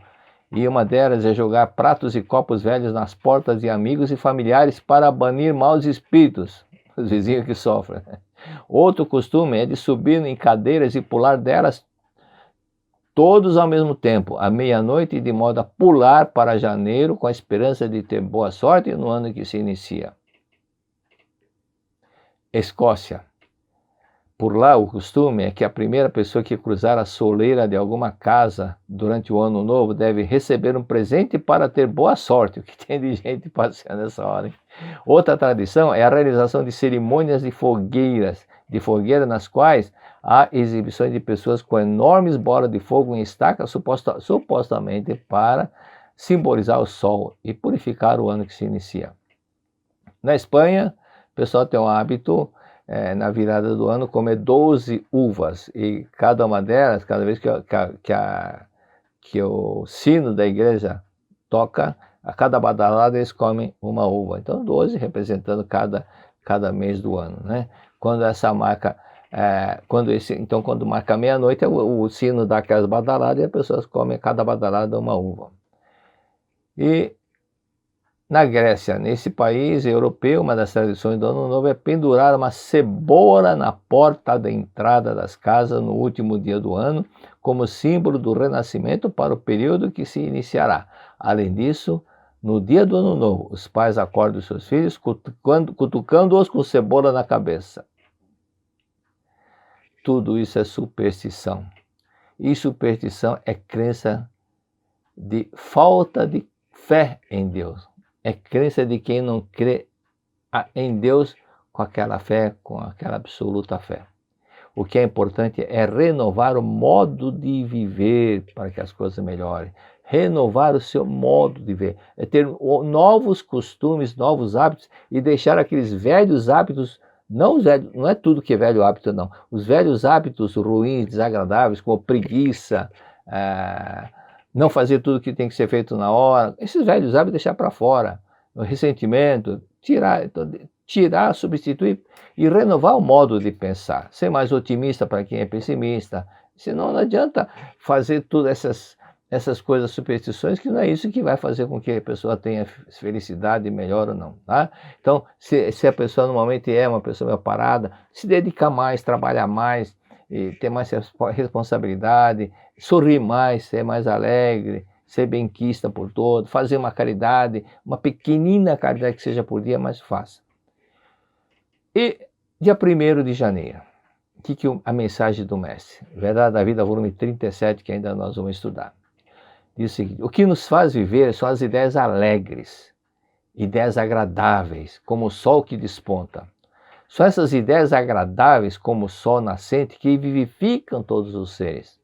e uma delas é jogar pratos e copos velhos nas portas de amigos e familiares para banir maus espíritos, os vizinhos que sofrem. Outro costume é de subir em cadeiras e pular delas todos ao mesmo tempo, à meia-noite, de modo a pular para janeiro com a esperança de ter boa sorte no ano que se inicia. Escócia. Por lá, o costume é que a primeira pessoa que cruzar a soleira de alguma casa durante o ano novo deve receber um presente para ter boa sorte. O que tem de gente passeando nessa hora, hein? Outra tradição é a realização de cerimônias de fogueiras nas quais há exibições de pessoas com enormes bolas de fogo em estaca, supostamente para simbolizar o sol e purificar o ano que se inicia. Na Espanha, o pessoal tem um hábito, na virada do ano, comer 12 uvas, e cada uma delas, cada vez que o sino da igreja toca, a cada badalada eles comem uma uva. Então 12 representando cada mês do ano, né? Quando essa marca, quando marca meia-noite, o sino dá aquelas badaladas e as pessoas comem cada badalada uma uva. E na Grécia, nesse país europeu, uma das tradições do Ano Novo é pendurar uma cebola na porta da entrada das casas no último dia do ano, como símbolo do renascimento para o período que se iniciará. Além disso, no dia do Ano Novo, os pais acordam os seus filhos cutucando-os com cebola na cabeça. Tudo isso é superstição. E superstição é crença de falta de fé em Deus. É crença de quem não crê em Deus com aquela fé, com aquela absoluta fé. O que é importante é renovar o modo de viver para que as coisas melhorem. Renovar o seu modo de viver. É ter novos costumes, novos hábitos e deixar aqueles velhos hábitos, não é tudo que é velho hábito, não. Os velhos hábitos ruins, desagradáveis, como preguiça, não fazer tudo que tem que ser feito na hora, esses velhos hábitos deixar para fora, o ressentimento, tirar, substituir e renovar o modo de pensar, ser mais otimista para quem é pessimista, senão não adianta fazer todas essas coisas, superstições, que não é isso que vai fazer com que a pessoa tenha felicidade, melhor ou não, tá? Então, se a pessoa normalmente é uma pessoa meio parada, se dedicar mais, trabalhar mais, e ter mais responsabilidade, sorrir mais, ser mais alegre, ser benquista por todo, fazer uma caridade, uma pequenina caridade que seja por dia, mas faça. E dia 1º de janeiro. a mensagem do Mestre? Verdade da Vida, volume 37, que ainda nós vamos estudar. Diz o seguinte: o que nos faz viver são as ideias alegres, ideias agradáveis, como o sol que desponta. São essas ideias agradáveis, como o sol nascente, que vivificam todos os seres.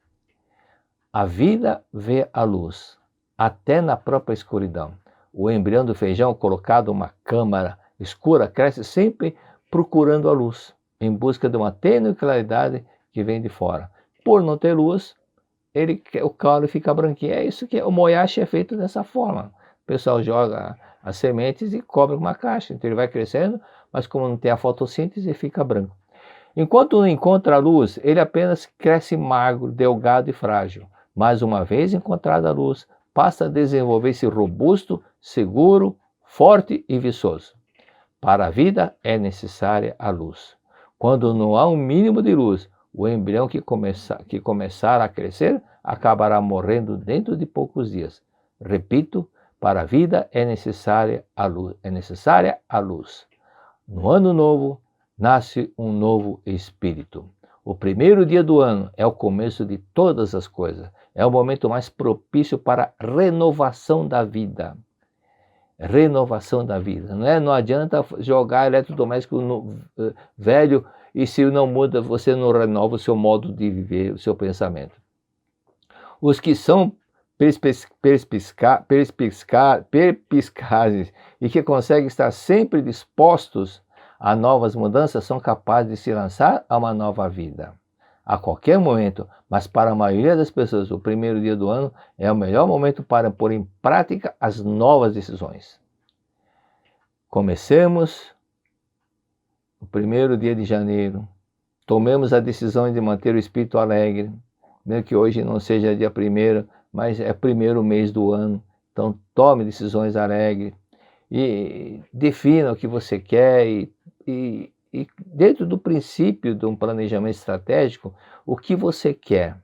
A vida vê a luz, até na própria escuridão. O embrião do feijão, colocado em uma câmara escura, cresce sempre procurando a luz, em busca de uma tênue claridade que vem de fora. Por não ter luz, o caule fica branquinho. É isso que o moyashi é feito dessa forma. O pessoal joga as sementes e cobre uma caixa. Então ele vai crescendo, mas como não tem a fotossíntese, fica branco. Enquanto não encontra a luz, ele apenas cresce magro, delgado e frágil. Mas uma vez encontrada a luz, passa a desenvolver-se robusto, seguro, forte e viçoso. Para a vida é necessária a luz. Quando não há um mínimo de luz, o embrião que começar a crescer acabará morrendo dentro de poucos dias. Repito, para a vida é necessária a luz. É necessária a luz. No ano novo, nasce um novo espírito. O primeiro dia do ano é o começo de todas as coisas. É o momento mais propício para a renovação da vida. Renovação da vida. Não adianta jogar eletrodoméstico velho e se não muda, você não renova o seu modo de viver, o seu pensamento. Os que são perspicazes e que conseguem estar sempre dispostos a novas mudanças são capazes de se lançar a uma nova vida. A qualquer momento, mas para a maioria das pessoas, o primeiro dia do ano é o melhor momento para pôr em prática as novas decisões. Comecemos o primeiro dia de janeiro, tomemos a decisão de manter o espírito alegre, mesmo que hoje não seja dia 1º, mas é primeiro mês do ano, então tome decisões alegres e defina o que você quer e dentro do princípio de um planejamento estratégico, o que você quer.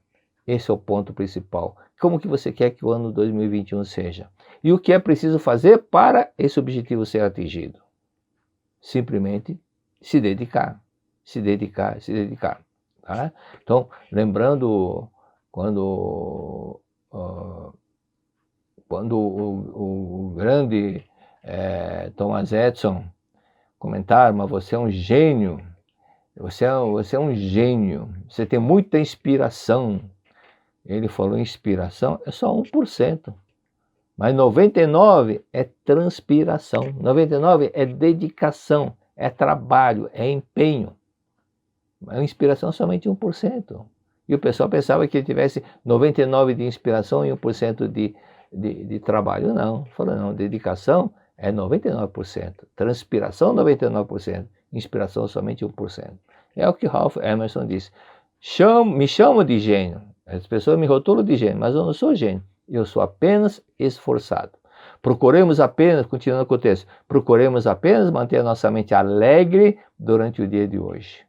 Esse é o ponto principal. Como que você quer que o ano 2021 seja? E o que é preciso fazer para esse objetivo ser atingido? Simplesmente se dedicar, se dedicar, se dedicar. Tá? Então, lembrando quando o grande Thomas Edison comentaram, mas você é um gênio, você é um gênio, você tem muita inspiração. Ele falou: inspiração é só 1%, mas 99% é transpiração, 99% é dedicação, é trabalho, é empenho. A inspiração é somente 1%. E o pessoal pensava que ele tivesse 99% de inspiração e 1% de trabalho. Não, falou não, dedicação é 99%, transpiração 99%, inspiração somente 1%. É o que Ralph Emerson disse. Me chamo de gênio, as pessoas me rotulam de gênio, mas eu não sou gênio, eu sou apenas esforçado. Procuremos apenas, continuando com o texto, procuremos apenas manter a nossa mente alegre durante o dia de hoje.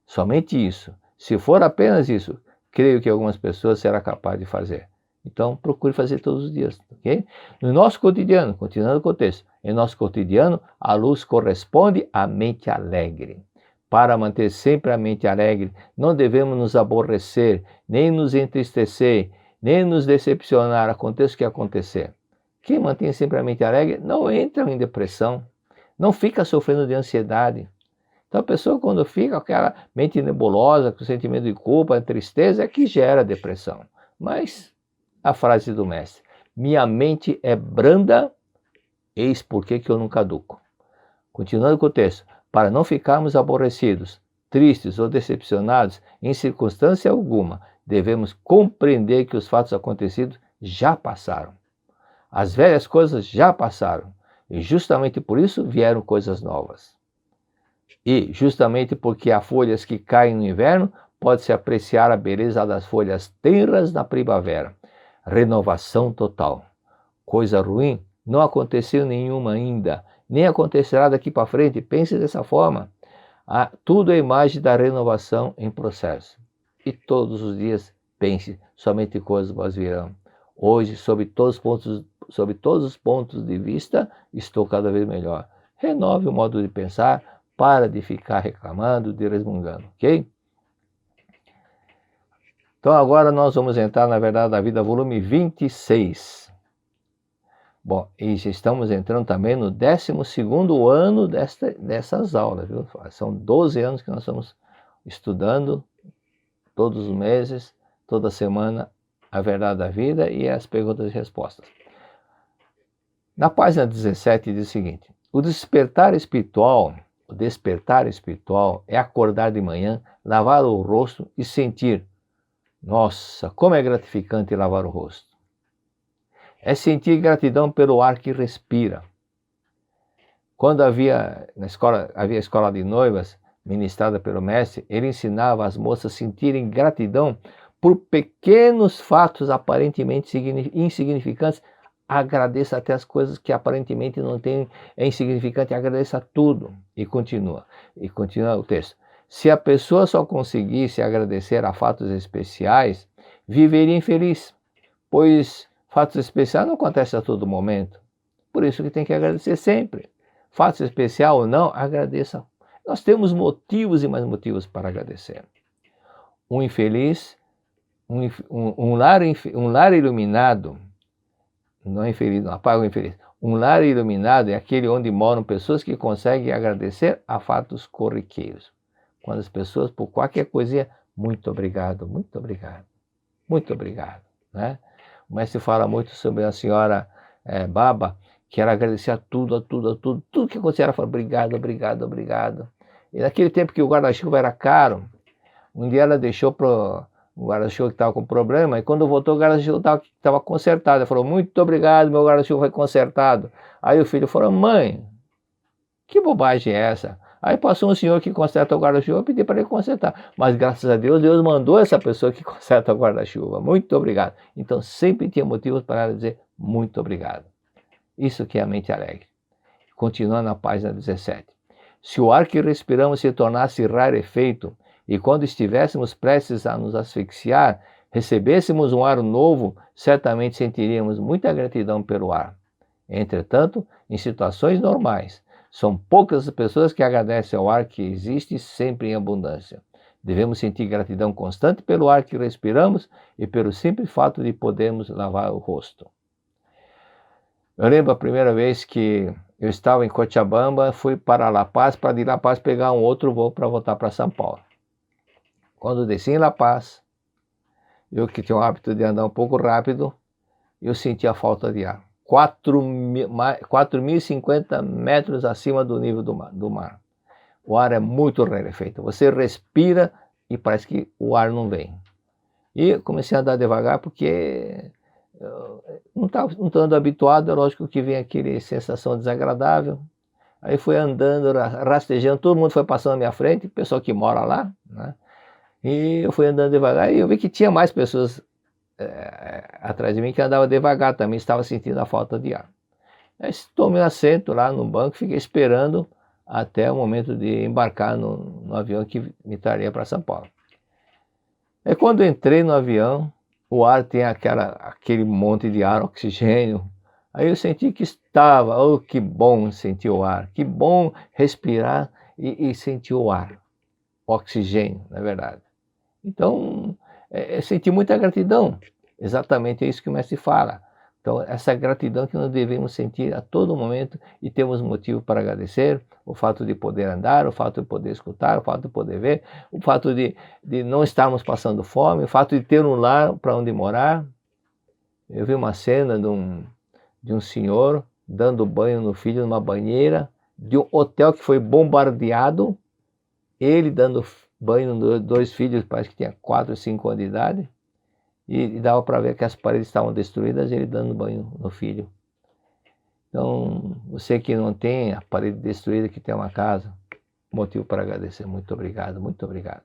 Somente isso. Se for apenas isso, creio que algumas pessoas serão capazes de fazer. Então, procure fazer todos os dias, ok? No nosso cotidiano, continuando com o texto, em nosso cotidiano, a luz corresponde à mente alegre. Para manter sempre a mente alegre, não devemos nos aborrecer, nem nos entristecer, nem nos decepcionar, aconteça o que acontecer. Quem mantém sempre a mente alegre não entra em depressão, não fica sofrendo de ansiedade. Então a pessoa, quando fica com aquela mente nebulosa, com sentimento de culpa, tristeza, é que gera depressão. Mas a frase do mestre: minha mente é branda, eis por que eu não caduco. Continuando com o texto, para não ficarmos aborrecidos, tristes ou decepcionados em circunstância alguma, devemos compreender que os fatos acontecidos já passaram. As velhas coisas já passaram, e justamente por isso vieram coisas novas. E, justamente porque há folhas que caem no inverno, pode-se apreciar a beleza das folhas tenras na primavera. Renovação total. Coisa ruim não aconteceu nenhuma ainda, nem acontecerá daqui para frente. Pense dessa forma. Tudo é imagem da renovação em processo. E todos os dias pense, somente coisas boas virão. Hoje, sob todos os pontos de vista, estou cada vez melhor. Renove o modo de pensar, para de ficar reclamando, de resmungando, ok? Então agora nós vamos entrar na Verdade da Vida, volume 26. Bom, e já estamos entrando também no 12º ano dessas aulas, viu? São 12 anos que nós estamos estudando, todos os meses, toda semana, a Verdade da Vida e as perguntas e respostas. Na página 17 diz o seguinte: o despertar espiritual é acordar de manhã, lavar o rosto e sentir, nossa, como é gratificante lavar o rosto. É sentir gratidão pelo ar que respira. Quando havia escola de noivas, ministrada pelo mestre, ele ensinava as moças a sentirem gratidão por pequenos fatos aparentemente insignificantes. Agradeça até as coisas que aparentemente não têm, é insignificante, agradeça tudo. E continua o texto. Se a pessoa só conseguisse agradecer a fatos especiais, viveria infeliz, pois fatos especiais não acontecem a todo momento. Por isso que tem que agradecer sempre. Fatos especial ou não, agradeça. Nós temos motivos e mais motivos para agradecer. Um infeliz, um lar iluminado, não é infeliz, não apaga o infeliz. Um lar iluminado é aquele onde moram pessoas que conseguem agradecer a fatos corriqueiros. Quando as pessoas, por qualquer coisinha, muito obrigado, muito obrigado, muito obrigado, né? O mestre fala muito sobre a senhora Baba, que ela agradecia a tudo que acontecia, ela fala obrigado, obrigado, obrigado. E naquele tempo que o guarda-chuva era caro, um dia ela deixou para o guarda-chuva que estava com problema, e quando voltou o guarda-chuva estava consertado. Ela falou, muito obrigado, meu guarda-chuva foi consertado. Aí o filho falou, mãe, que bobagem é essa? Aí passou um senhor que conserta o guarda-chuva, eu pedi para ele consertar. Mas graças a Deus, Deus mandou essa pessoa que conserta o guarda-chuva. Muito obrigado. Então sempre tinha motivos para ela dizer muito obrigado. Isso que é a mente alegre. Continuando na página 17. Se o ar que respiramos se tornasse rarefeito, e quando estivéssemos prestes a nos asfixiar, recebêssemos um ar novo, certamente sentiríamos muita gratidão pelo ar. Entretanto, em situações normais, são poucas as pessoas que agradecem ao ar que existe sempre em abundância. Devemos sentir gratidão constante pelo ar que respiramos e pelo simples fato de podermos lavar o rosto. Eu lembro a primeira vez que eu estava em Cochabamba, fui para La Paz, para de La Paz pegar um outro voo para voltar para São Paulo. Quando desci em La Paz, eu que tinha o hábito de andar um pouco rápido, eu senti a falta de ar. 4.050 metros acima do nível do mar. O ar é muito rarefeito. Você respira e parece que o ar não vem. E eu comecei a andar devagar porque não estou andando habituado, é lógico que vem aquele sensação desagradável. Aí fui andando, rastejando, todo mundo foi passando na minha frente, o pessoal que mora lá, né? E eu fui andando devagar e eu vi que tinha mais pessoas atrás de mim que andava devagar também, estava sentindo a falta de ar. Aí tomei um assento lá no banco, fiquei esperando até o momento de embarcar no avião que me traria para São Paulo. Aí quando entrei no avião, o ar tem aquele monte de ar, oxigênio. Aí eu senti que estava, oh, que bom sentir o ar, que bom respirar e sentir o ar, oxigênio, na verdade. Então, senti muita gratidão, exatamente isso que o mestre fala. Então, essa gratidão que nós devemos sentir a todo momento e temos motivo para agradecer, o fato de poder andar, o fato de poder escutar, o fato de poder ver, o fato de não estarmos passando fome, o fato de ter um lar para onde morar. Eu vi uma cena de um senhor dando banho no filho numa banheira de um hotel que foi bombardeado, ele dando banho nos 2 filhos, parece que tinha 4 ou 5 anos de idade, e dava para ver que as paredes estavam destruídas, ele dando banho no filho. Então, você que não tem a parede destruída, que tem uma casa, motivo para agradecer. Muito obrigado, muito obrigado.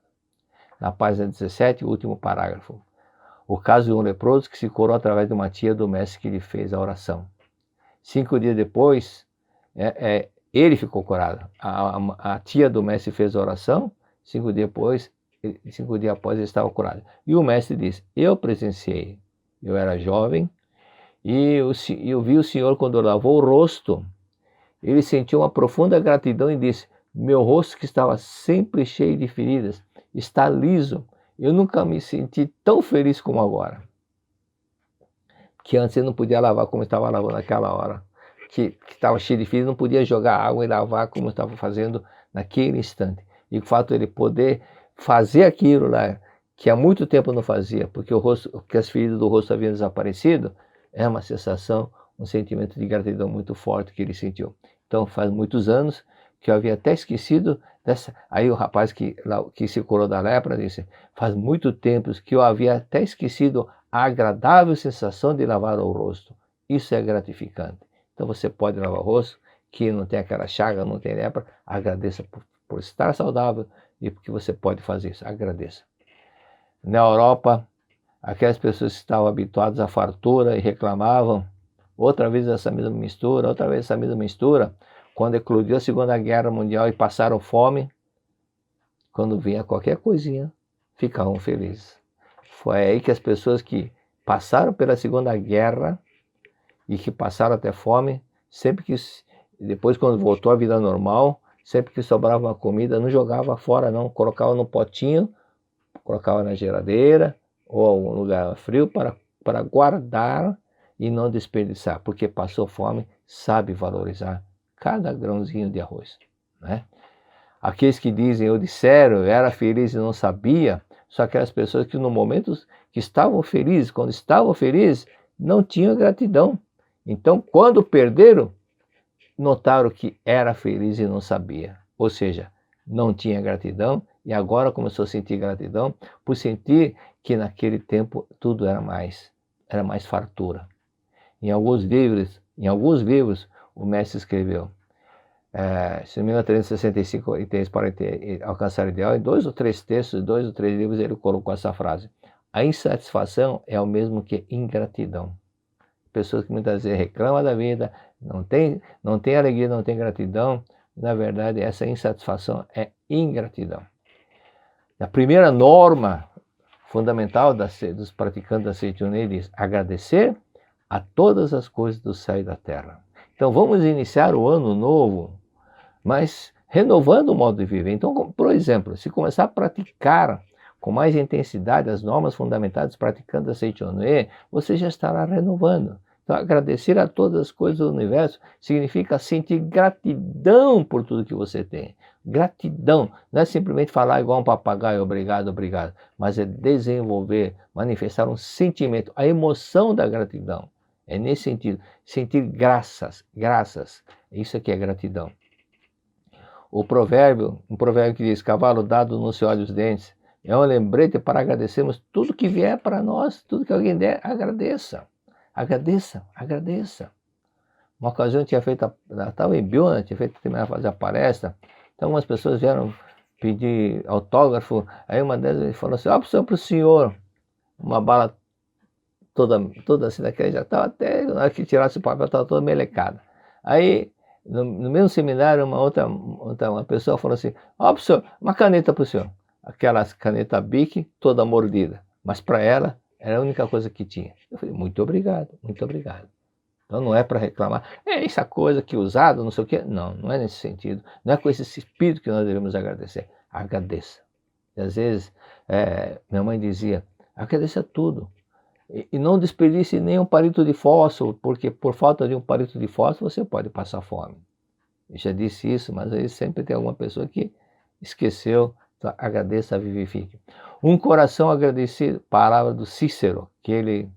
Na página 17, o último parágrafo. O caso de um leproso que se curou através de uma tia do mestre que lhe fez a oração. 5 dias depois, ele ficou curado. A tia do mestre fez a oração, 5 dias após ele estava curado. E o mestre disse, eu presenciei, eu era jovem, e eu vi o senhor quando lavou o rosto, ele sentiu uma profunda gratidão e disse, meu rosto que estava sempre cheio de feridas, está liso, Eu nunca me senti tão feliz como agora. Que antes eu não podia lavar como eu estava lavando naquela hora. Que estava cheio de filhos, não podia jogar água e lavar como eu estava fazendo naquele instante. E o fato de ele poder fazer aquilo lá, que há muito tempo eu não fazia, porque as feridas do rosto haviam desaparecido, é uma sensação, um sentimento de gratidão muito forte que ele sentiu. Então faz muitos anos que eu havia até esquecido dessa. Aí o rapaz que se curou da lepra disse, faz muito tempo que eu havia até esquecido a agradável sensação de lavar o rosto. Isso é gratificante. Então você pode lavar o rosto, que não tem aquela chaga, não tem lepra, agradeça por estar saudável e porque você pode fazer isso, agradeça. Na Europa, aquelas pessoas que estavam habituadas à fartura e reclamavam, outra vez essa mesma mistura, outra vez essa mesma mistura, quando eclodiu a Segunda Guerra Mundial e passaram fome, quando vinha qualquer coisinha, ficavam felizes. Foi aí que as pessoas que passaram pela Segunda Guerra e que passaram até fome, sempre que, depois quando voltou à vida normal, sempre que sobrava uma comida, não jogava fora não, colocava no potinho, colocava na geladeira ou em um lugar frio para guardar e não desperdiçar, porque passou fome, sabe valorizar cada grãozinho de arroz, né? Aqueles que dizem, eu disseram, eu era feliz e não sabia, são aquelas pessoas que no momento que estavam felizes, quando estavam felizes, não tinham gratidão. Então, quando perderam, notaram que era feliz e não sabia. Ou seja, não tinha gratidão e agora começou a sentir gratidão por sentir que naquele tempo tudo era mais fartura. Em alguns livros, o mestre escreveu, se não me engano, 365 itens para alcançar o ideal, em 2 ou 3 textos, 2 ou 3 livros, ele colocou essa frase. A insatisfação é o mesmo que ingratidão. Pessoas que muitas vezes reclamam da vida, não tem alegria, não tem gratidão, na verdade essa insatisfação é ingratidão. A primeira norma fundamental dos praticantes da Seitonei diz, agradecer a todas as coisas do céu e da terra. Então vamos iniciar o ano novo, mas renovando o modo de viver. Então, por exemplo, se começar a praticar com mais intensidade as normas fundamentais dos praticantes da Seitonei, você já estará renovando. Então, agradecer a todas as coisas do universo significa sentir gratidão por tudo que você tem. Gratidão, não é simplesmente falar igual um papagaio, obrigado, obrigado, mas é desenvolver, manifestar um sentimento, a emoção da gratidão. É nesse sentido, sentir graças, isso aqui é gratidão. Um provérbio que diz, cavalo dado não se olha os dentes, é um lembrete para agradecermos tudo que vier para nós, tudo que alguém der, agradeça. Agradeça. Uma ocasião eu tinha feito, estava em Biúna, tinha feito terminar de fazer a palestra, então umas pessoas vieram pedir autógrafo, aí uma delas falou assim, para o senhor, uma bala toda assim daquela, já estava até, na hora que tirasse o papel, estava toda melecada. Aí, no mesmo seminário, uma pessoa falou assim, professor, uma caneta para o senhor. Aquela caneta Bic toda mordida, mas para ela, era a única coisa que tinha. Eu falei, muito obrigado. Então não é para reclamar, essa coisa que usado, não sei o quê. Não é nesse sentido. Não é com esse espírito que nós devemos agradecer. Agradeça. E às vezes, minha mãe dizia, agradeça tudo. E não desperdice nem um palito de fósforo, porque por falta de um palito de fósforo você pode passar fome. Eu já disse isso, mas aí sempre tem alguma pessoa que esqueceu. Então, agradeça, vivifique. Um coração agradecido, palavra do Cícero, que ele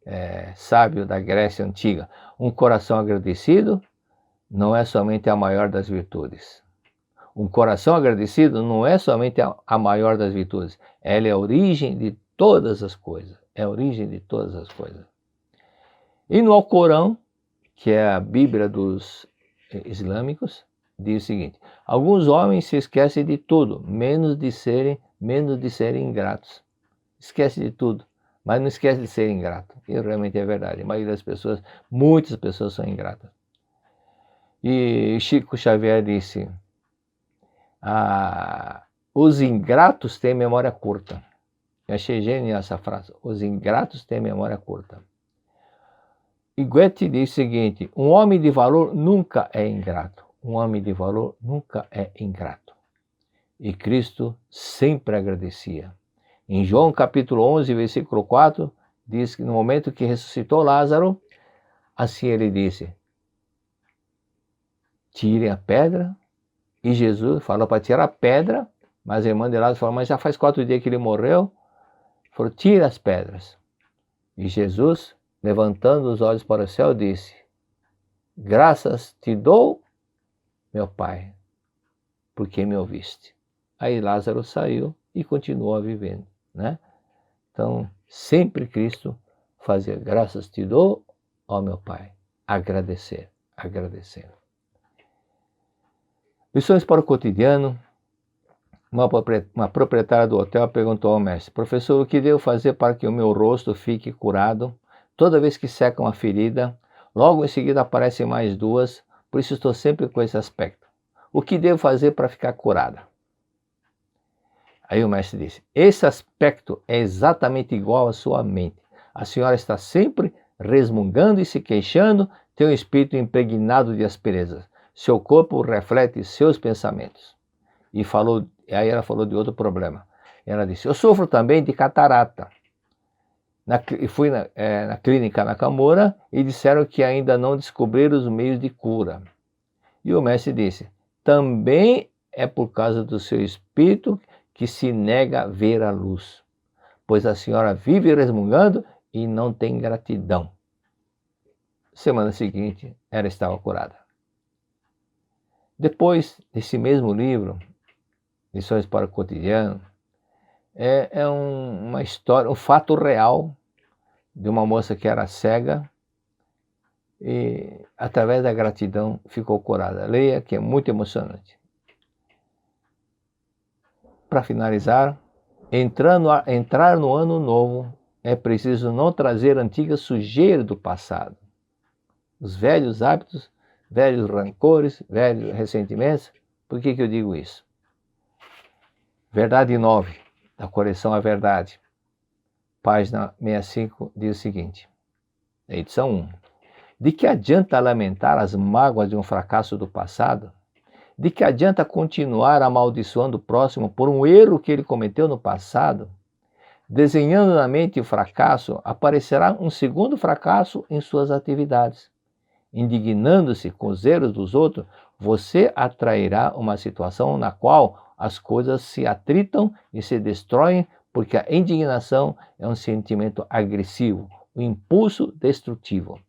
é sábio da Grécia Antiga. Um coração agradecido não é somente a maior das virtudes. Um coração agradecido não é somente a maior das virtudes. Ela é a origem de todas as coisas. E no Alcorão, que é a Bíblia dos islâmicos, diz o seguinte, alguns homens se esquecem de tudo, menos de serem ingratos. Esquece de tudo, mas não esquece de ser ingrato. E realmente é verdade, a maioria das pessoas, muitas pessoas são ingratas. E Chico Xavier disse, os ingratos têm memória curta. Eu achei genial essa frase, os ingratos têm memória curta. E Goethe diz o seguinte, um homem de valor nunca é ingrato. E Cristo sempre agradecia. Em João capítulo 11, versículo 4, diz que no momento que ressuscitou Lázaro, assim ele disse: tirem a pedra. E Jesus falou para tirar a pedra, mas a irmã de Lázaro falou: mas já faz 4 dias que ele morreu. Falou: tira as pedras. E Jesus, levantando os olhos para o céu, disse: graças te dou, meu Pai, porque me ouviste. Aí Lázaro saiu e continuou vivendo, né? Então, sempre Cristo fazia: graças te dou, ó meu Pai. Agradecer, agradecer. Lições para o cotidiano. Uma proprietária do hotel perguntou ao mestre: professor, o que devo fazer para que o meu rosto fique curado? Toda vez que seca uma ferida, logo em seguida aparecem mais 2, por isso estou sempre com esse aspecto. O que devo fazer para ficar curada? Aí o mestre disse: esse aspecto é exatamente igual à sua mente. A senhora está sempre resmungando e se queixando, tem um espírito impregnado de asperezas. Seu corpo reflete seus pensamentos. Aí ela falou de outro problema. Ela disse: eu sofro também de catarata. Fui na clínica Nakamura e disseram que ainda não descobriram os meios de cura. E o mestre disse: também é por causa do seu espírito que se nega a ver a luz, pois a senhora vive resmungando e não tem gratidão. Semana seguinte, ela estava curada. Depois, desse mesmo livro, Lições para o Cotidiano, é uma história, um fato real de uma moça que era cega e, através da gratidão, ficou curada. Leia, que é muito emocionante. Para finalizar, entrar no ano novo é preciso não trazer antiga sujeira do passado. Os velhos hábitos, velhos rancores, velhos ressentimentos. Por que eu digo isso? Verdade 9, da coleção A Verdade, página 65, diz o seguinte, edição 1. De que adianta lamentar as mágoas de um fracasso do passado? De que adianta continuar amaldiçoando o próximo por um erro que ele cometeu no passado? Desenhando na mente o fracasso, aparecerá um segundo fracasso em suas atividades. Indignando-se com os erros dos outros, você atrairá uma situação na qual as coisas se atritam e se destroem, porque a indignação é um sentimento agressivo, um impulso destrutivo.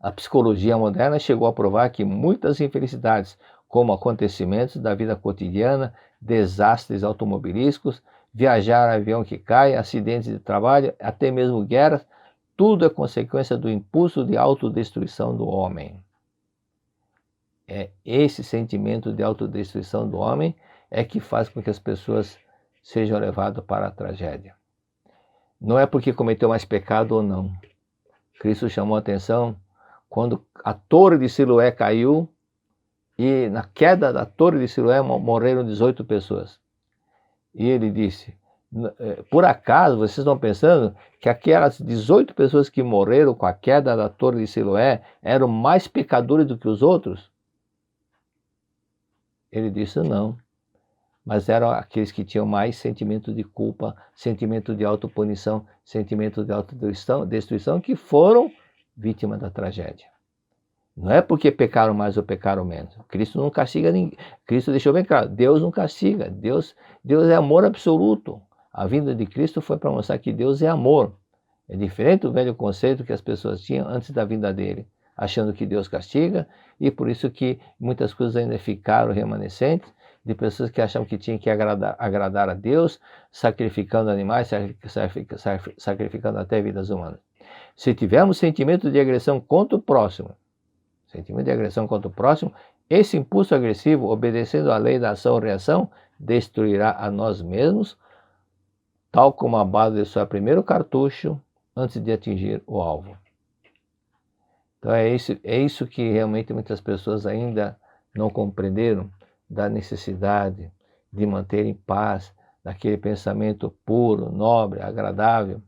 A psicologia moderna chegou a provar que muitas infelicidades, como acontecimentos da vida cotidiana, desastres automobilísticos, viajar em avião que cai, acidentes de trabalho, até mesmo guerras, tudo é consequência do impulso de autodestruição do homem. É esse sentimento de autodestruição do homem é que faz com que as pessoas sejam levadas para a tragédia. Não é porque cometeu mais pecado ou não. Cristo chamou a atenção quando a torre de Siloé caiu e na queda da torre de Siloé morreram 18 pessoas. E ele disse: por acaso vocês estão pensando que aquelas 18 pessoas que morreram com a queda da torre de Siloé eram mais pecadores do que os outros? Ele disse: não. Mas eram aqueles que tinham mais sentimento de culpa, sentimento de autopunição, sentimento de autodestruição, que foram vítimas da tragédia. Não é porque pecaram mais ou pecaram menos. Cristo não castiga ninguém. Cristo deixou bem claro: Deus não castiga. Deus é amor absoluto. A vinda de Cristo foi para mostrar que Deus é amor. É diferente do velho conceito que as pessoas tinham antes da vinda dele, achando que Deus castiga, e por isso que muitas coisas ainda ficaram remanescentes, de pessoas que achavam que tinham que agradar a Deus, sacrificando animais, sacrificando até vidas humanas. Se tivermos sentimento de agressão contra o próximo, esse impulso agressivo, obedecendo à lei da ação-reação, destruirá a nós mesmos, tal como a bala de seu primeiro cartucho antes de atingir o alvo. Então é isso que realmente muitas pessoas ainda não compreenderam, da necessidade de manter em paz, daquele pensamento puro, nobre, agradável,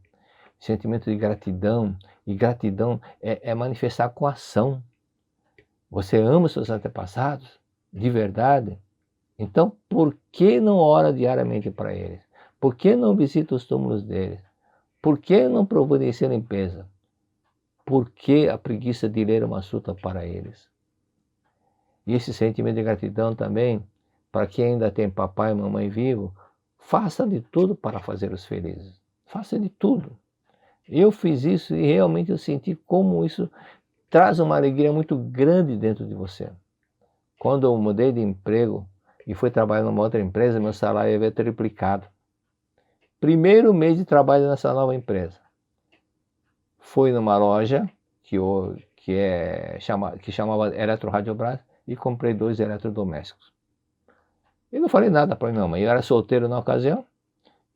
sentimento de gratidão. E gratidão é manifestar com ação. Você ama os seus antepassados de verdade? Então, por que não ora diariamente para eles? Por que não visita os túmulos deles? Por que não providencia limpeza? Por que a preguiça de ler uma suta para eles? E esse sentimento de gratidão também, para quem ainda tem papai e mamãe vivo, faça de tudo para fazê-los felizes. Faça de tudo. Eu fiz isso e realmente eu senti como isso traz uma alegria muito grande dentro de você. Quando eu mudei de emprego e fui trabalhar numa outra empresa, meu salário havia triplicado. Primeiro mês de trabalho nessa nova empresa. Fui numa loja que chamava Eletroradiobras e comprei 2 eletrodomésticos. E não falei nada para minha mãe. Eu era solteiro na ocasião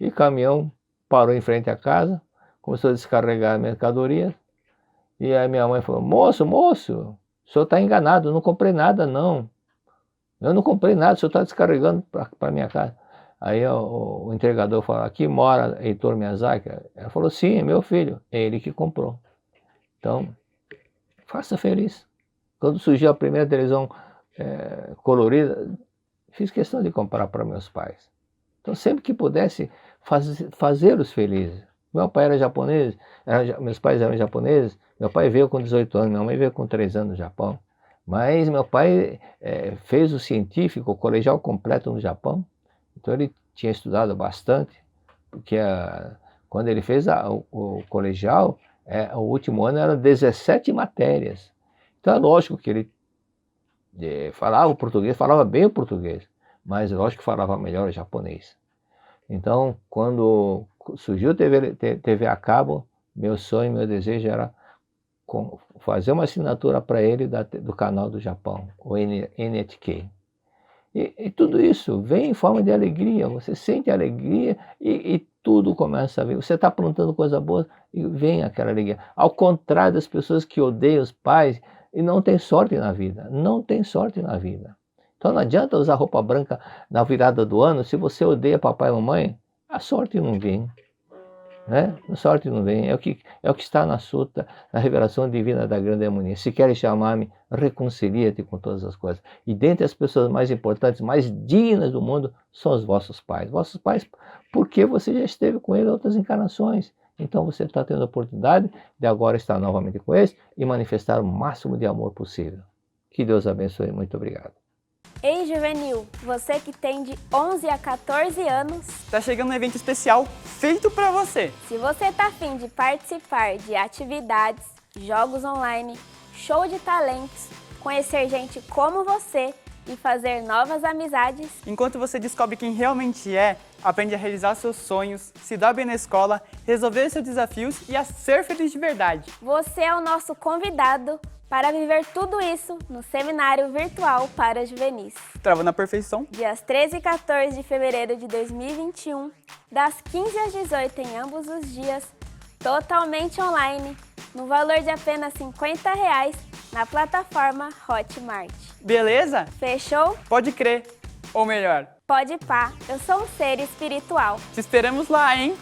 e o caminhão parou em frente à casa, começou a descarregar a mercadoria. E aí minha mãe falou: moço, o senhor está enganado, eu não comprei nada não. Eu não comprei nada, o senhor está descarregando para minha casa. Aí o entregador falou: aqui mora Heitor Miyazaki? Ela falou: sim, é meu filho, é ele que comprou. Então, faça feliz. Quando surgiu a primeira televisão colorida, fiz questão de comprar para meus pais. Então, sempre que pudesse, fazê-los felizes. Meu pai era japonês, meus pais eram japoneses. Meu pai veio com 18 anos, minha mãe veio com 3 anos no Japão. Mas meu pai fez o científico, o colegial completo no Japão. Então ele tinha estudado bastante, porque quando ele fez o colegial, o último ano eram 17 matérias. Então é lógico que ele falava o português, falava bem o português, mas lógico que falava melhor o japonês. Então, quando surgiu TV a cabo, meu sonho, meu desejo era fazer uma assinatura para ele do canal do Japão, o NHK. E tudo isso vem em forma de alegria, você sente alegria e tudo começa a vir. Você está aprontando coisa boa e vem aquela alegria. Ao contrário das pessoas que odeiam os pais e não tem sorte na vida, não tem sorte na vida. Então não adianta usar roupa branca na virada do ano, se você odeia papai e mamãe, a sorte não vem. Né? A sorte não vem, é o que está na suta, na revelação divina da grande harmonia. Se queres chamar-me, reconcilia-te com todas as coisas. E dentre as pessoas mais importantes, mais dignas do mundo, são os vossos pais. Vossos pais, porque você já esteve com eles em outras encarnações. Então você está tendo a oportunidade de agora estar novamente com eles e manifestar o máximo de amor possível. Que Deus abençoe. Muito obrigado. Ei, juvenil, você que tem de 11 a 14 anos, Tá chegando um evento especial feito pra você. se você tá afim de participar de atividades, jogos online, show de talentos, conhecer gente como você e fazer novas amizades, Enquanto você descobre quem realmente é, aprende a realizar seus sonhos, se dar bem na escola, resolver seus desafios e a ser feliz de verdade. você é o nosso convidado para viver tudo isso no Seminário Virtual para Juvenis. Travando a perfeição. Dias 13 e 14 de fevereiro de 2021, das 15 às 18 em ambos os dias, totalmente online, no valor de apenas R$ 50 na plataforma Hotmart. Beleza? Fechou? Pode crer. Ou melhor, Pode pá, eu sou um ser espiritual. te esperamos lá, hein?